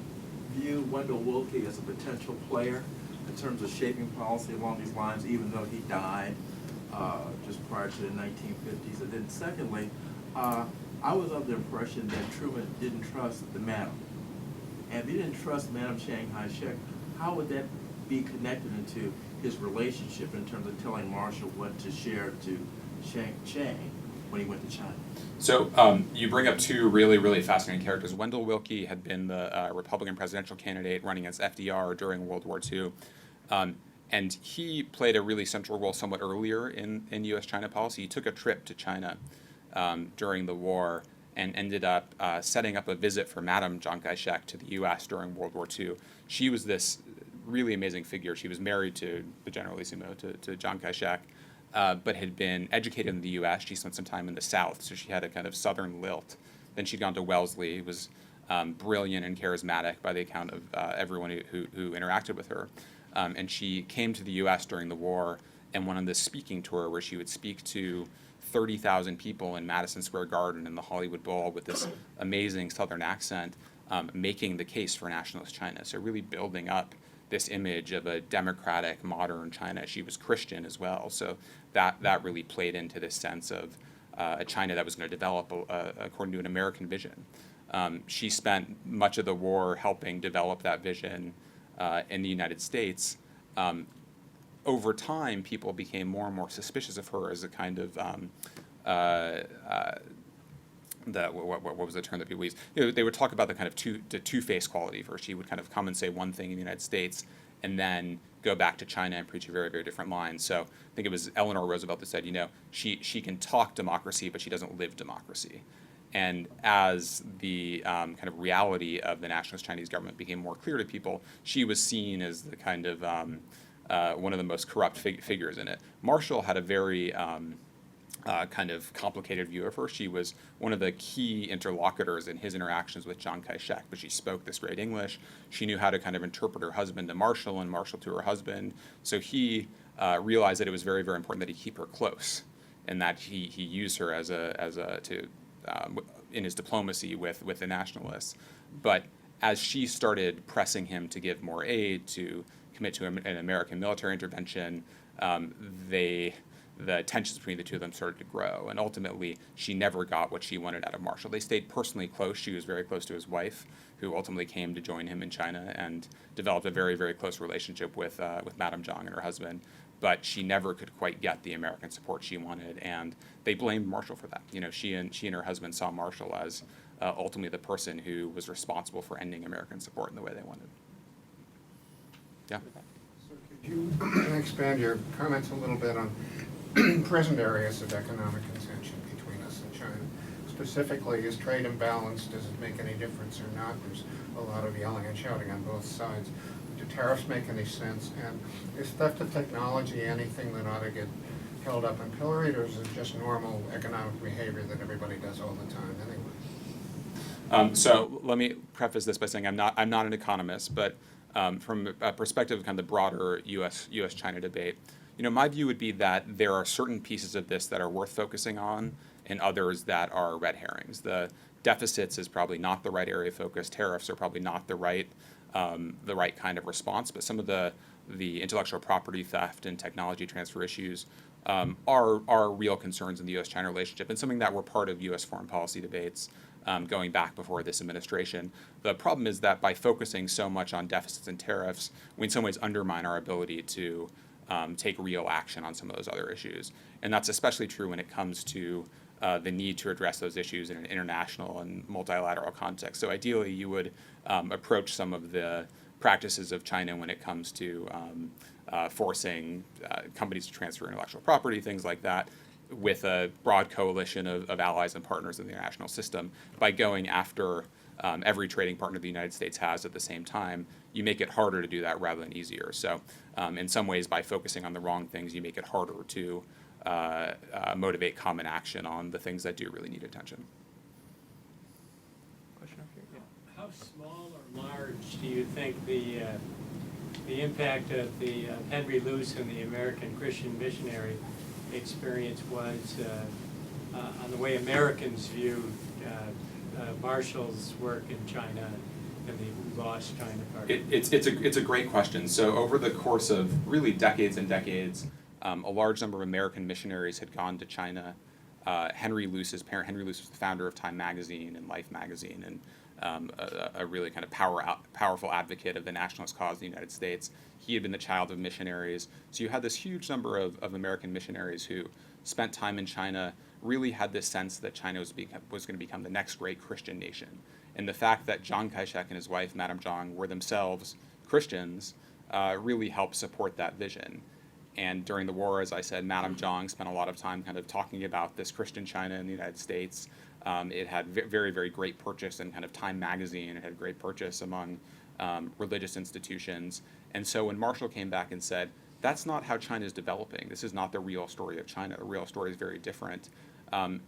view Wendell Willkie as a potential player in terms of shaping policy along these lines, even though he died just prior to the 1950s? And then secondly, I was of the impression that Truman didn't trust the madam. And if he didn't trust Madam Chiang Kaishek, how would that be connected into his relationship in terms of telling Marshall what to share to Chiang when he went to China? So you bring up two really, really fascinating characters. Wendell Willkie had been the Republican presidential candidate running against FDR during World War II. And he played a really central role somewhat earlier in U.S.-China policy. He took a trip to China during the war and ended up setting up a visit for Madam Chiang Kai-shek to the U.S. during World War II. She was this really amazing figure. She was married to the Generalissimo, to Chiang Kai-shek, but had been educated in the U.S. She spent some time in the South, so she had a kind of Southern lilt. Then she'd gone to Wellesley, was brilliant and charismatic by the account of everyone who interacted with her. And she came to the U.S. during the war and went on this speaking tour where she would speak to 30,000 people in Madison Square Garden in the Hollywood Bowl with this amazing Southern accent, making the case for nationalist China. So really building up this image of a democratic, modern China. She was Christian as well, so that really played into this sense of a China that was going to develop according to an American vision. She spent much of the war helping develop that vision in the United States. Over time, people became more and more suspicious of her as a kind of what was the term that people used? They would talk about the kind of two-faced quality of her. She would kind of come and say one thing in the United States and then go back to China and preach a very, very different line. So I think it was Eleanor Roosevelt that said, she can talk democracy, but she doesn't live democracy. And as the kind of reality of the nationalist Chinese government became more clear to people, she was seen as the kind of one of the most corrupt figures in it. Marshall had a very kind of complicated view of her. She was one of the key interlocutors in his interactions with Chiang Kai-shek, but she spoke this great English. She knew how to kind of interpret her husband to Marshall and Marshall to her husband. So he realized that it was very, very important that he keep her close, and that he used her in his diplomacy with the nationalists. But as she started pressing him to give more aid, to commit to an American military intervention, the tensions between the two of them started to grow. And ultimately, she never got what she wanted out of Marshall. They stayed personally close. She was very close to his wife, who ultimately came to join him in China and developed a very, very close relationship with Madame Chiang and her husband. But she never could quite get the American support she wanted, and they blamed Marshall for that. She and her husband saw Marshall as ultimately the person who was responsible for ending American support in the way they wanted. Yeah. So could you expand your comments a little bit on present areas of economic contention between us and China? Specifically, is trade imbalance, does it make any difference or not? There's a lot of yelling and shouting on both sides. Do tariffs make any sense? And is theft of technology anything that ought to get held up and pilloried, or is it just normal economic behavior that everybody does all the time anyway? So let me preface this by saying I'm not an economist, but from a perspective of kind of the broader U.S.-China debate, my view would be that there are certain pieces of this that are worth focusing on, and others that are red herrings. The deficits is probably not the right area of focus. Tariffs are probably not the right kind of response. But some of the intellectual property theft and technology transfer issues are real concerns in the U.S.-China relationship, and something that were part of U.S. foreign policy debates going back before this administration. The problem is that by focusing so much on deficits and tariffs, we in some ways undermine our ability to take real action on some of those other issues. And that's especially true when it comes to the need to address those issues in an international and multilateral context. So ideally, you would approach some of the practices of China when it comes to forcing companies to transfer intellectual property, things like that, with a broad coalition of allies and partners in the international system. By going after every trading partner the United States has at the same time, you make it harder to do that rather than easier. So in some ways, by focusing on the wrong things, you make it harder to motivate common action on the things that do really need attention. Question up here? Yeah. How small or large do you think the impact of the Henry Luce and the American Christian missionary experience was on the way Americans viewed Marshall's work in China and the lost China part? It's a great question. So over the course of really decades and decades, a large number of American missionaries had gone to China. Henry Luce's parent, Henry Luce, was the founder of Time magazine and Life magazine, and a really kind of powerful advocate of the nationalist cause in the United States. He had been the child of missionaries. So you had this huge number of American missionaries who spent time in China, really had this sense that China was going to become the next great Christian nation. And the fact that Chiang Kaishek and his wife, Madame Chiang, were themselves Christians really helped support that vision. And during the war, as I said, Madame Chiang spent a lot of time kind of talking about this Christian China in the United States. It had very, very great purchase in kind of Time magazine. It had great purchase among religious institutions. And so when Marshall came back and said, that's not how China is developing, this is not the real story of China, the real story is very different,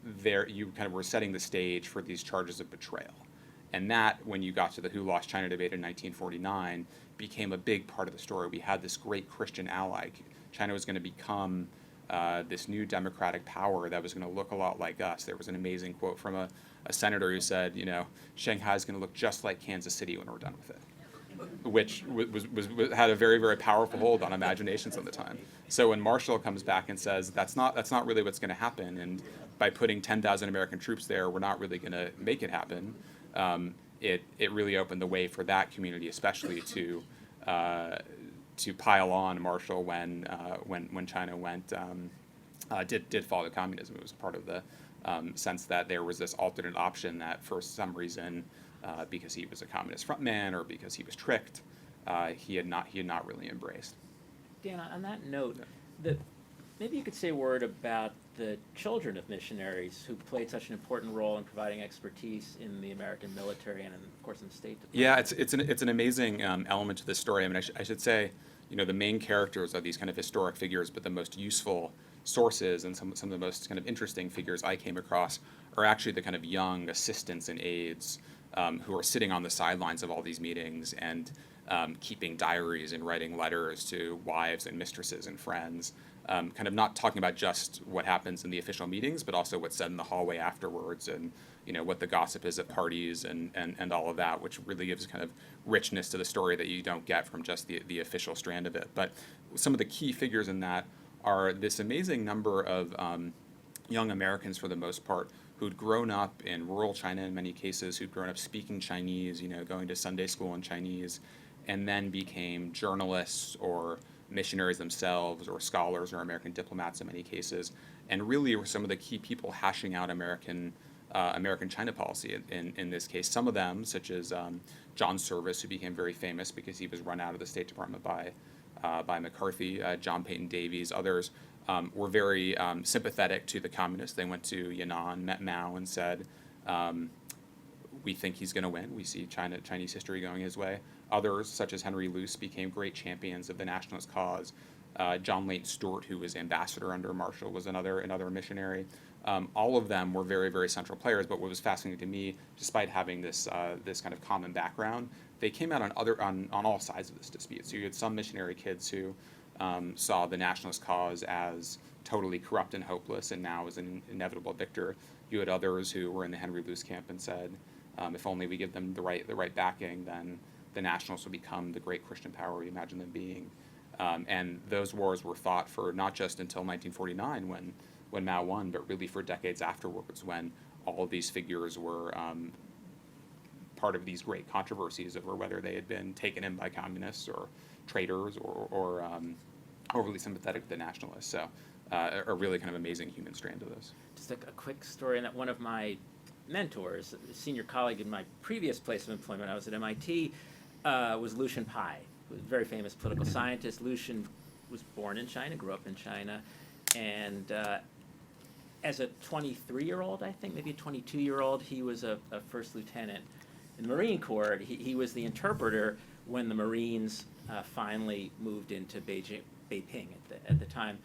there you kind of were setting the stage for these charges of betrayal. And that, when you got to the Who Lost China debate in 1949, became a big part of the story. We had this great Christian ally. China was going to become this new democratic power that was going to look a lot like us. There was an amazing quote from a senator who said, Shanghai is going to look just like Kansas City when we're done with it, which had a very, very powerful hold on imaginations at the time. So when Marshall comes back and says, that's not really what's going to happen, and by putting 10,000 American troops there, we're not really going to make it happen, it really opened the way for that community, especially to pile on Marshall when China did follow communism. It was part of the sense that there was this alternate option that, for some reason, because he was a communist frontman or because he was tricked, he had not really embraced. Dan, on that note, maybe you could say a word about the children of missionaries who played such an important role in providing expertise in the American military and, of course, in the State Department. Yeah, it's an amazing element to this story. I mean, I should say, the main characters are these kind of historic figures, but the most useful sources and some of the most kind of interesting figures I came across are actually the kind of young assistants and aides who are sitting on the sidelines of all these meetings and keeping diaries and writing letters to wives and mistresses and friends, kind of not talking about just what happens in the official meetings, but also what's said in the hallway afterwards, and what the gossip is at parties and all of that, which really gives kind of richness to the story that you don't get from just the official strand of it. But some of the key figures in that are this amazing number of young Americans, for the most part, who'd grown up in rural China in many cases, who'd grown up speaking Chinese, going to Sunday school in Chinese, and then became journalists or missionaries themselves or scholars or American diplomats in many cases, and really were some of the key people hashing out American China policy in this case. Some of them, such as John Service, who became very famous because he was run out of the State Department by McCarthy, John Peyton Davies, others, were very sympathetic to the communists. They went to Yan'an, met Mao, and said, we think he's going to win. We see Chinese history going his way. Others, such as Henry Luce, became great champions of the nationalist cause. John Lane Stewart, who was ambassador under Marshall, was another missionary. All of them were very, very central players. But what was fascinating to me, despite having this kind of common background, they came out on all sides of this dispute. So you had some missionary kids who saw the nationalist cause as totally corrupt and hopeless, and now as an inevitable victor. You had others who were in the Henry Luce camp and said, if only we give them the right backing, then the nationalists will become the great Christian power we imagine them being. And those wars were fought for not just until 1949 when Mao won, but really for decades afterwards, when all of these figures were part of these great controversies over whether they had been taken in by communists or traitors or overly sympathetic to the nationalists. So a really kind of amazing human strand to this. Just a quick story, and that one of my mentors, a senior colleague in my previous place of employment, I was at MIT, was Lucian Pai, who was a very famous political scientist. Lucian was born in China, grew up in China, and as a 23-year-old, I think, maybe a 22-year-old, he was a first lieutenant in the Marine Corps. He was the interpreter when the Marines finally moved into Beiping at the time.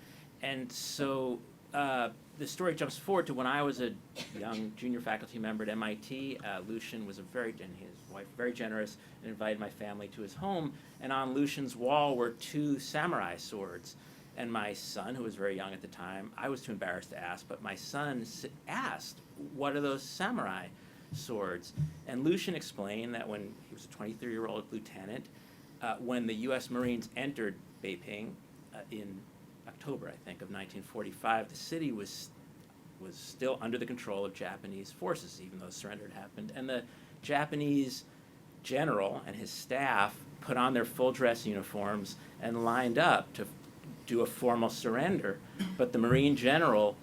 And so the story jumps forward to when I was a young junior faculty member at MIT. Lucian was and his wife, very generous, and invited my family to his home. And on Lucian's wall were 2 samurai swords. And my son, who was very young at the time, I was too embarrassed to ask, but my son asked, "What are those samurai swords?" And Lucian explained that when he was a 23-year-old lieutenant, when the U.S. Marines entered Beiping in October, I think, of 1945, the city was still under the control of Japanese forces, even though surrender had happened. And the Japanese general and his staff put on their full dress uniforms and lined up to do a formal surrender. But the Marine general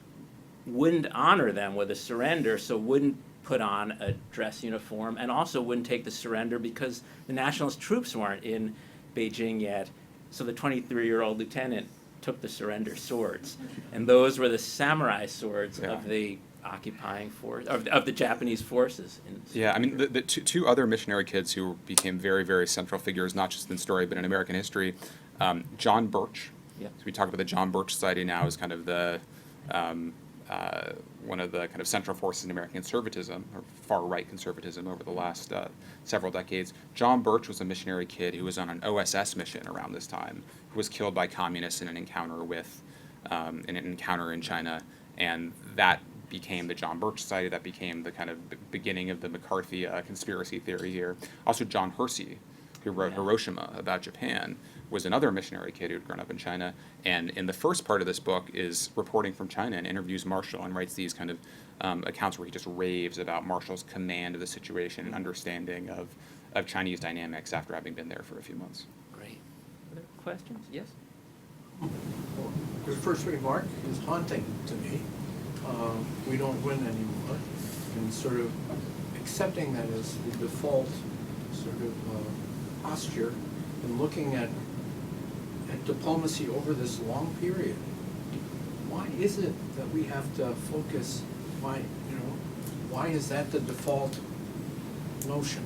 wouldn't honor them with a surrender, so wouldn't put on a dress uniform, and also wouldn't take the surrender because the nationalist troops weren't in Beijing yet. So the 23-year-old lieutenant took the surrender swords, and those were the samurai swords of the occupying force of the Japanese forces. Yeah, I mean, the two other missionary kids who became very, very central figures, not just in story but in American history, John Birch. Yep. So we talk about the John Birch Society now as kind of the one of the kind of central forces in American conservatism, or far-right conservatism, over the last several decades. John Birch was a missionary kid who was on an OSS mission around this time, who was killed by communists in an encounter in China, and that became the John Birch Society. That became the kind of beginning of the McCarthy conspiracy theory here. Also, John Hersey, who wrote Hiroshima about Japan, was another missionary kid who had grown up in China, and in the first part of this book is reporting from China and interviews Marshall and writes these kind of accounts where he just raves about Marshall's command of the situation and understanding of Chinese dynamics after having been there for a few months. Great. Other questions? Yes? Your first remark is haunting to me. We don't win anymore, and sort of accepting that as the default sort of posture and looking at diplomacy over this long period. Why is it that we have to focus? Why is that the default notion?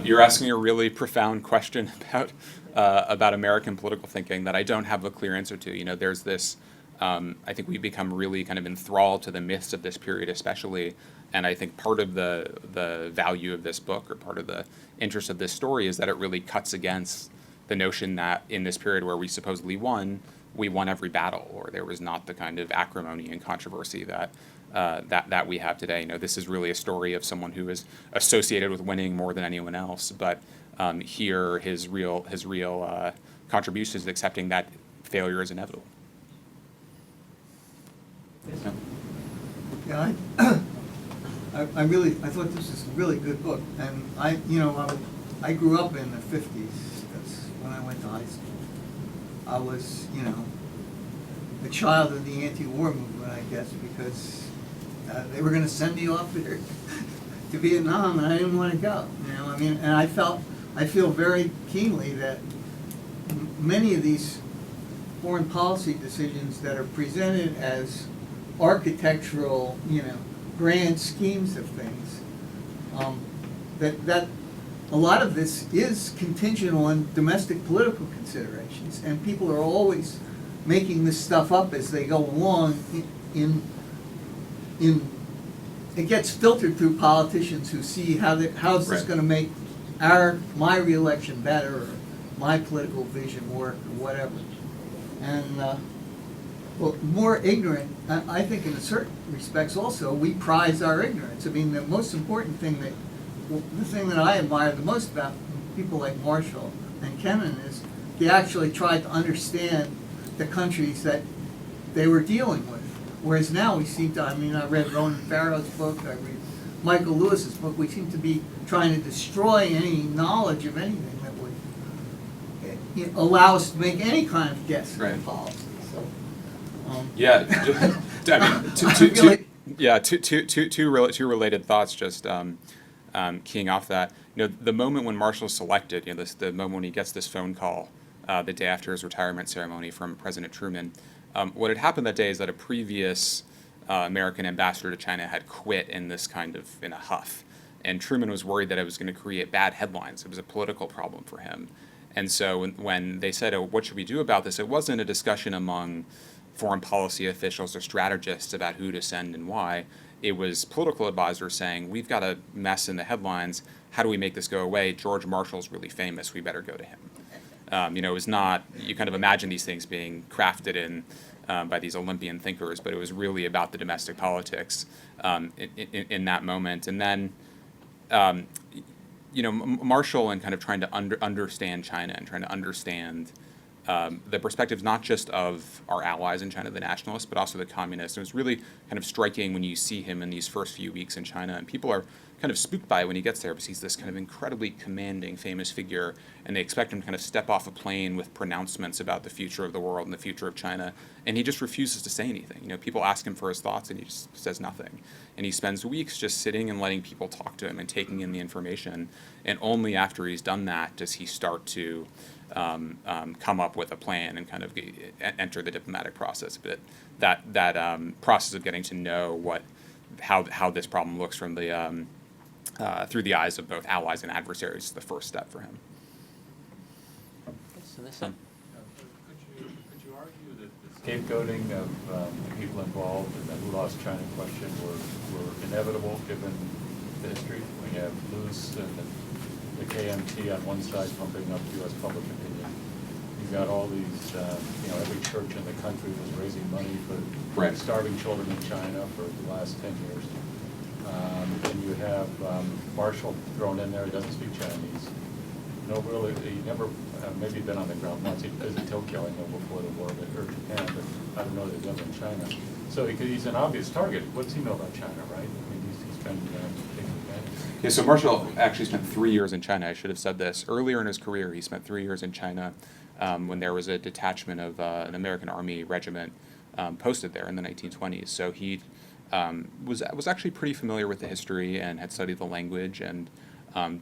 You're asking a really profound question about American political thinking that I don't have a clear answer to. You know, there's this. I think we've become really kind of enthralled to the myths of this period, especially. And I think part of the value of this book, or part of the interest of this story, is that it really cuts against the notion that in this period where we supposedly won, we won every battle, or there was not the kind of acrimony and controversy that we have today. You know, this is really a story of someone who is associated with winning more than anyone else. But here, his real contribution is accepting that failure is inevitable. Yeah, I thought this was a really good book, and I grew up in the 50s. That's when I went to high school. I was, a child of the anti-war movement, I guess, because they were going to send me off there to Vietnam, and I didn't want to go. And I feel very keenly that many of these foreign policy decisions that are presented as architectural, grand schemes of things, that a lot of this is contingent on domestic political considerations, and people are always making this stuff up as they go along in it gets filtered through politicians who see how's this Right. gonna make my reelection better, or my political vision work, or whatever. And, well, more ignorant, I think in certain respects also, we prize our ignorance. I mean, the most important thing the thing that I admire the most about people like Marshall and Kennan is they actually tried to understand the countries that they were dealing with. Whereas now we seem to, I mean, I read Ronan Farrow's book, I read Michael Lewis's book, we seem to be trying to destroy any knowledge of anything that would allow us to make any kind of guess at Right. policy. So, Yeah, I mean, two related thoughts. Just keying off that, the moment when Marshall's selected, the moment when he gets this phone call, the day after his retirement ceremony from President Truman, what had happened that day is that a previous American ambassador to China had quit in a huff, and Truman was worried that it was going to create bad headlines. It was a political problem for him. And so when they said, "Oh, what should we do about this?" it wasn't a discussion among foreign policy officials or strategists about who to send and why. It was political advisors saying, "We've got a mess in the headlines. How do we make this go away? George Marshall's really famous. We better go to him." It was not, you kind of imagine these things being crafted by these Olympian thinkers, but it was really about the domestic politics in that moment. And then Marshall and kind of trying to understand China and trying to understand the perspectives not just of our allies in China, the nationalists, but also the communists. It was really kind of striking when you see him in these first few weeks in China, and people are kind of spooked by it when he gets there because he's this kind of incredibly commanding, famous figure, and they expect him to kind of step off a plane with pronouncements about the future of the world and the future of China, and he just refuses to say anything. People ask him for his thoughts, and he just says nothing. And he spends weeks just sitting and letting people talk to him and taking in the information, and only after he's done that does he start to come up with a plan and kind of enter the diplomatic process. But that process of getting to know how this problem looks from the through the eyes of both allies and adversaries is the first step for him. So this one. Could you argue that the scapegoating of the people involved in the who lost China question were inevitable given the history? We have Luce and the KMT on one side pumping up U.S. public opinion. You've got all these, every church in the country was raising money for Right. starving children in China for the last 10 years. And you have Marshall thrown in there, he doesn't speak Chinese. No, really, he never, maybe been on the ground once, he visited Tokyo, I know, before the war, or Japan, but I don't know that he's ever in China. So he's an obvious target. What's he know about China, right? I mean, he's been taking advantage. Yeah, so Marshall actually spent 3 years in China. I should have said this. Earlier in his career, he spent 3 years in China when there was a detachment of an American Army regiment posted there in the 1920s. So he was actually pretty familiar with the history and had studied the language and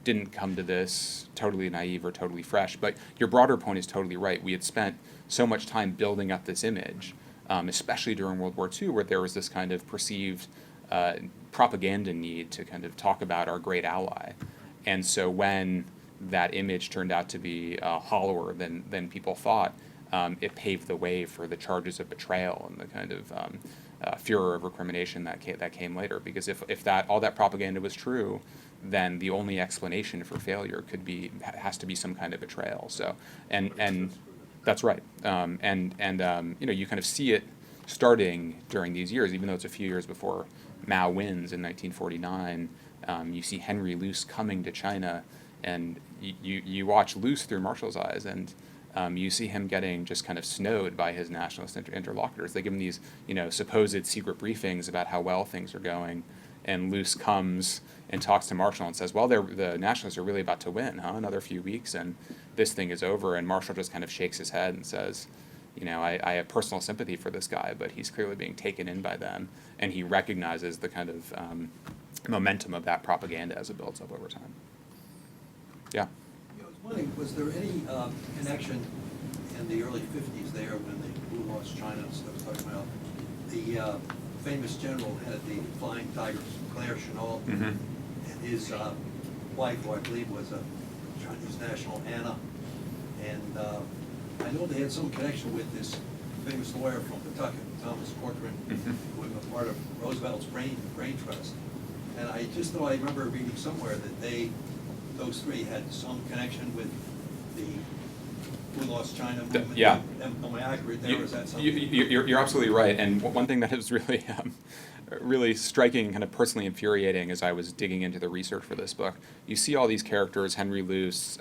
didn't come to this totally naive or totally fresh. But your broader point is totally right. We had spent so much time building up this image, especially during World War II, where there was this kind of perceived propaganda need to kind of talk about our great ally. And so when that image turned out to be hollower than people thought, it paved the way for the charges of betrayal and the kind of furor of recrimination that came later. Because if all that propaganda was true, then the only explanation for failure has to be some kind of betrayal. So and that's right. You kind of see it starting during these years, even though it's a few years before Mao wins in 1949. You see Henry Luce coming to China, and you watch Luce through Marshall's eyes, and you see him getting just kind of snowed by his nationalist interlocutors. They give him these, supposed secret briefings about how well things are going, and Luce comes and talks to Marshall and says, "Well, the nationalists are really about to win, huh? Another few weeks, and this thing is over." And Marshall just kind of shakes his head and says, I have personal sympathy for this guy, but he's clearly being taken in by them, and he recognizes the kind of momentum of that propaganda as it builds up over time. Yeah. I was wondering, was there any connection in the early 50s there when the Who Lost China stuff was talking about? The famous general had the Flying Tigers, Claire Chennault, Mm-hmm. and his wife, who I believe was a Chinese national, Anna. And I know they had some connection with this famous lawyer from Kentucky, Thomas Corcoran, who was a part of Roosevelt's brain trust. And I just thought I remember reading somewhere that those three had some connection with the We Lost China movement. Yeah. Am I accurate there, or is that something? You're absolutely right. And one thing that is really, really striking and kind of personally infuriating as I was digging into the research for this book, you see all these characters, Henry Luce,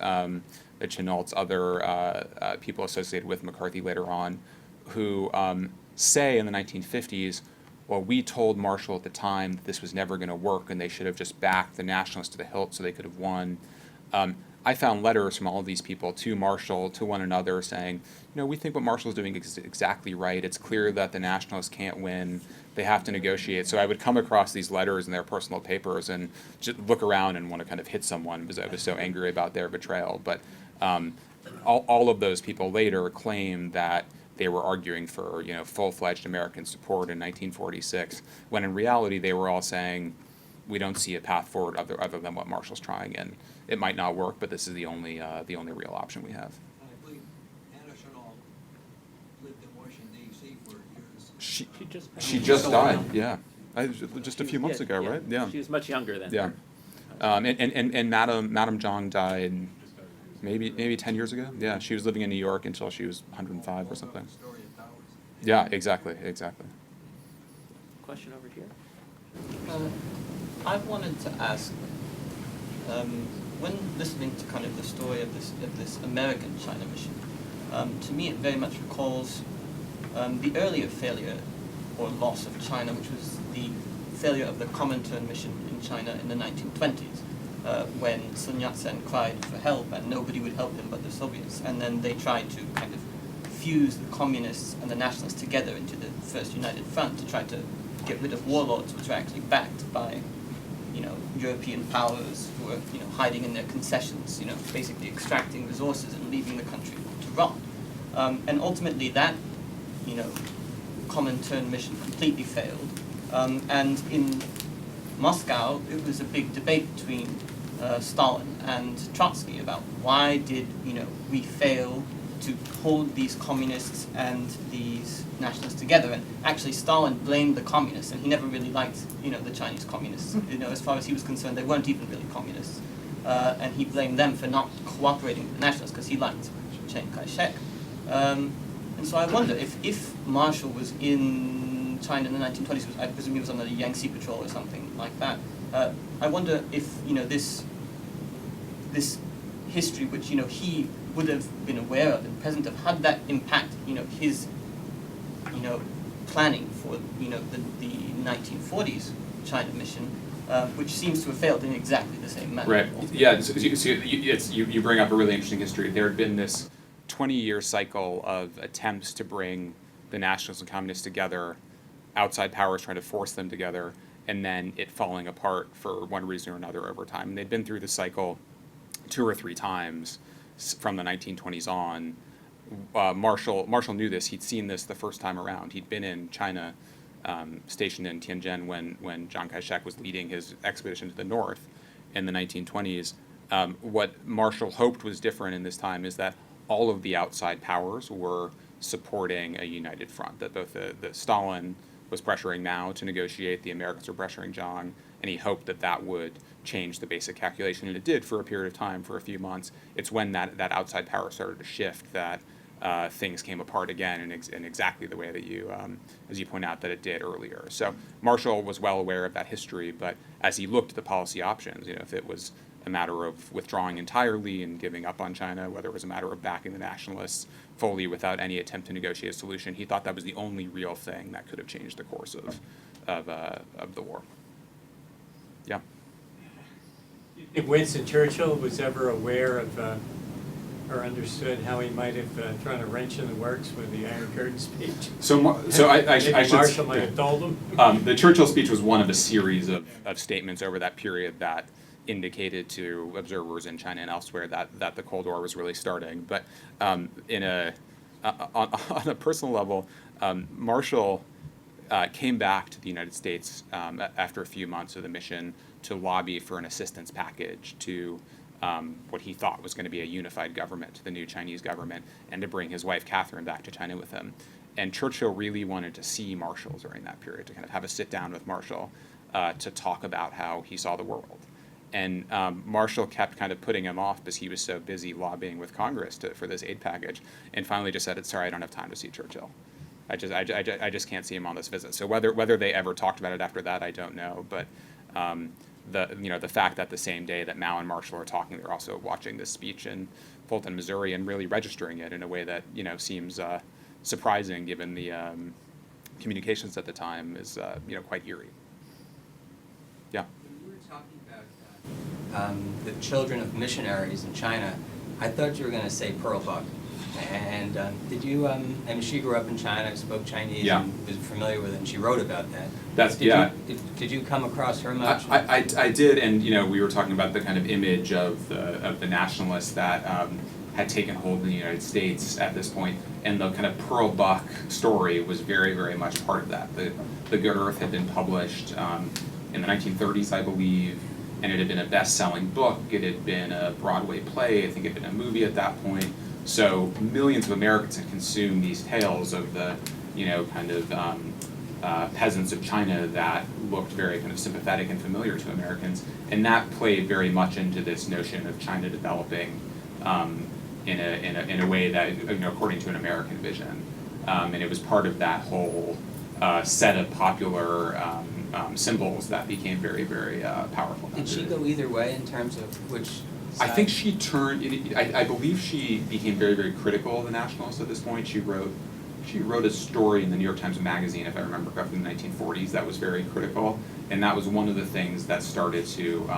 Chennault's, other people associated with McCarthy later on, who say in the 1950s, well, we told Marshall at the time that this was never going to work and they should have just backed the nationalists to the hilt so they could have won. I found letters from all of these people to Marshall, to one another, saying, we think what Marshall's doing is exactly right. It's clear that the nationalists can't win. They have to negotiate. So I would come across these letters in their personal papers and just look around and want to kind of hit someone because I was so angry about their betrayal. But all of those people later claim that they were arguing for full-fledged American support in 1946, when in reality they were all saying, we don't see a path forward other than what Marshall's trying, and it might not work, but this is the only real option we have. And I believe Anna Chennault lived in Washington D.C. for years. She just died. Yeah, just a few months ago, right? Yeah. She was much younger then. Yeah. And Madame Zhang died maybe 10 years ago. Yeah, she was living in New York until she was 105 or something. Story of Towers. Yeah, exactly. Question over here. I wanted to ask, when listening to kind of the story of this American China mission, to me it very much recalls the earlier failure or loss of China, which was the failure of the Comintern mission in China in the 1920s, when Sun Yat-sen cried for help and nobody would help him but the Soviets, and then they tried to kind of fuse the communists and the nationalists together into the First United Front to try to get rid of warlords which were actually backed by European powers who were hiding in their concessions, basically extracting resources and leaving the country to rot. And ultimately that Comintern mission completely failed. And in Moscow, it was a big debate between Stalin and Trotsky about why did we fail to hold these communists and these nationalists together. And actually Stalin blamed the communists, and he never really liked the Chinese communists. As far as he was concerned, they weren't even really communists. And he blamed them for not cooperating with the nationalists because he liked Chiang, Kaishek. And so I wonder if Marshall was in China in the 1920s, I presume he was on the Yangtze Patrol or something like that. I wonder if this history, which he would have been aware of and present of, how did that impact his planning for the 1940s China mission, which seems to have failed in exactly the same manner. Right. Yeah. So you bring up a really interesting history. There had been this 20-year cycle of attempts to bring the nationalists and communists together, outside powers trying to force them together, and then it falling apart for one reason or another over time. And they'd been through the cycle 2 or 3 times from the 1920s on. Marshall knew this. He'd seen this the first time around. He'd been in China, stationed in Tianjin when Chiang Kai-shek was leading his expedition to the north in the 1920s. What Marshall hoped was different in this time is that all of the outside powers were supporting a united front, that both the Stalin was pressuring Mao to negotiate, the Americans were pressuring Chiang, and he hoped that would change the basic calculation, and it did for a period of time, for a few months. It's when that outside power started to shift that things came apart again in exactly the way that you, as you point out, that it did earlier. So Marshall was well aware of that history, but as he looked at the policy options, if it was a matter of withdrawing entirely and giving up on China, whether it was a matter of backing the nationalists fully without any attempt to negotiate a solution, he thought that was the only real thing that could have changed the course of the war. Yeah. Do you think Winston Churchill was ever aware of or understood how he might have thrown a wrench in the works with the Iron Curtain speech? So I should. Marshall might have told him. The Churchill speech was one of a series of statements over that period that indicated to observers in China and elsewhere that the Cold War was really starting. But on a personal level, Marshall came back to the United States after a few months of the mission to lobby for an assistance package to what he thought was going to be a unified government, the new Chinese government, and to bring his wife Catherine back to China with him. And Churchill really wanted to see Marshall during that period, to kind of have a sit down with Marshall to talk about how he saw the world. And Marshall kept kind of putting him off because he was so busy lobbying with Congress for this aid package, and finally just said, "Sorry, I don't have time to see Churchill. I just can't see him on this visit." So whether they ever talked about it after that, I don't know. But the fact that the same day that Mao and Marshall are talking, they're also watching this speech in Fulton, Missouri, and really registering it in a way that seems surprising given the communications at the time is quite eerie. Yeah. When you were talking about the children of missionaries in China, I thought you were going to say Pearl Buck. And did you? I mean, she grew up in China, spoke Chinese, Yeah. and was familiar with it. And she wrote about that. Did you come across her much? I did, and we were talking about the kind of image of the nationalists that had taken hold in the United States at this point, and the kind of Pearl Buck story was very, very much part of that. The Good Earth had been published in the 1930s, I believe, and it had been a best-selling book. It had been a Broadway play. I think it had been a movie at that point. So millions of Americans had consumed these tales of the, kind of peasants of China that looked very kind of sympathetic and familiar to Americans, and that played very much into this notion of China developing in a way that, according to an American vision, and it was part of that whole set of popular symbols that became very, very powerful. Did she go either way in terms of which? I think she turned. I believe she became very, very critical of the nationalists at this point. She wrote a story in the New York Times Magazine, if I remember correctly, in the 1940s, that was very critical, and that was one of the things that started to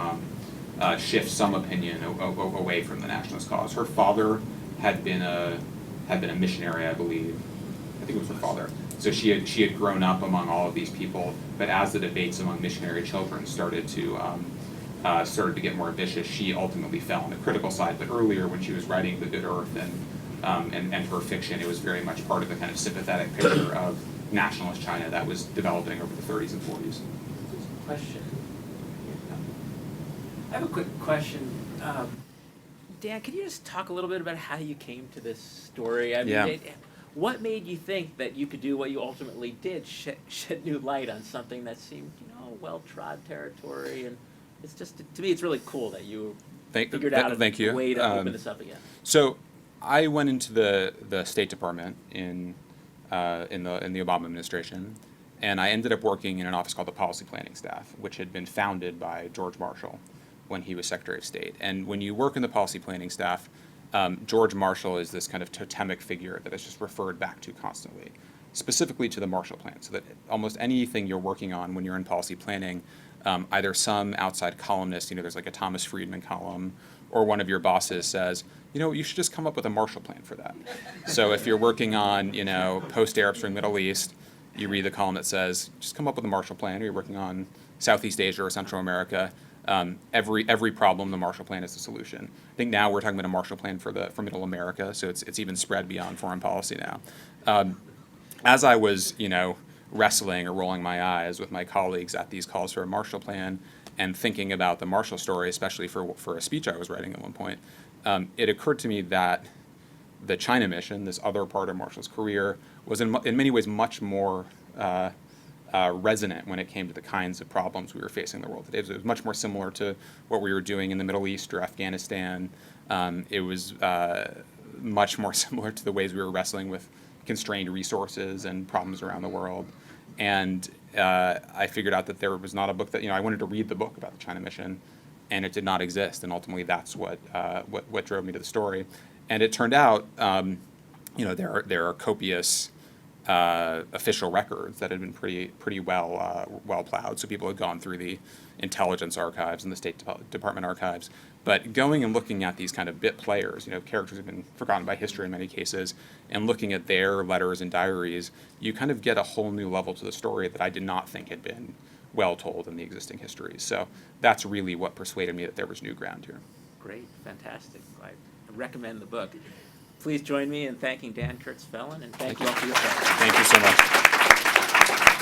shift some opinion away from the nationalist cause. Her father had been a missionary, I believe. I think it was her father. So she had grown up among all of these people, but as the debates among missionary children started to get more vicious, she ultimately fell on the critical side. But earlier, when she was writing The Good Earth and her fiction, it was very much part of the kind of sympathetic picture of nationalist China that was developing over the 30s and 40s. Question. I have a quick question. Dan, could you just talk a little bit about how you came to this story? I mean, Yeah. What made you think that you could do what you ultimately did, shed new light on something that seemed, well-trod territory? And it's just, to me, it's really cool that you figured out a way to open this up again. So I went into the State Department in the Obama administration, and I ended up working in an office called the Policy Planning Staff, which had been founded by George Marshall when he was Secretary of State. And when you work in the Policy Planning Staff, George Marshall is this kind of totemic figure that is just referred back to constantly, specifically to the Marshall Plan, so that almost anything you're working on when you're in policy planning, either some outside columnist, there's like a Thomas Friedman column, or one of your bosses says, you should just come up with a Marshall Plan for that. So if you're working on, post-Arab Spring Middle East, you read the column that says, just come up with a Marshall Plan, or you're working on Southeast Asia or Central America. Every problem, the Marshall Plan is the solution. I think now we're talking about a Marshall Plan for Middle America, so it's even spread beyond foreign policy now. As I was, wrestling or rolling my eyes with my colleagues at these calls for a Marshall Plan and thinking about the Marshall story, especially for a speech I was writing at one point, it occurred to me that the China mission, this other part of Marshall's career, was in many ways much more resonant when it came to the kinds of problems we were facing in the world today. It was much more similar to what we were doing in the Middle East or Afghanistan. It was much more similar to the ways we were wrestling with constrained resources and problems around the world. And I figured out that there was not a book that, I wanted to read the book about the China mission, and it did not exist. And ultimately that's what drove me to the story. And it turned out, there are copious official records that had been pretty well plowed. So people had gone through the intelligence archives and the State Department archives. But going and looking at these kind of bit players, characters have been forgotten by history in many cases, and looking at their letters and diaries, you kind of get a whole new level to the story that I did not think had been well told in the existing histories. So that's really what persuaded me that there was new ground here. Great, fantastic. I recommend the book. Please join me in thanking Dan Kurtz-Phelan, and thank you all for your time. Thank you so much.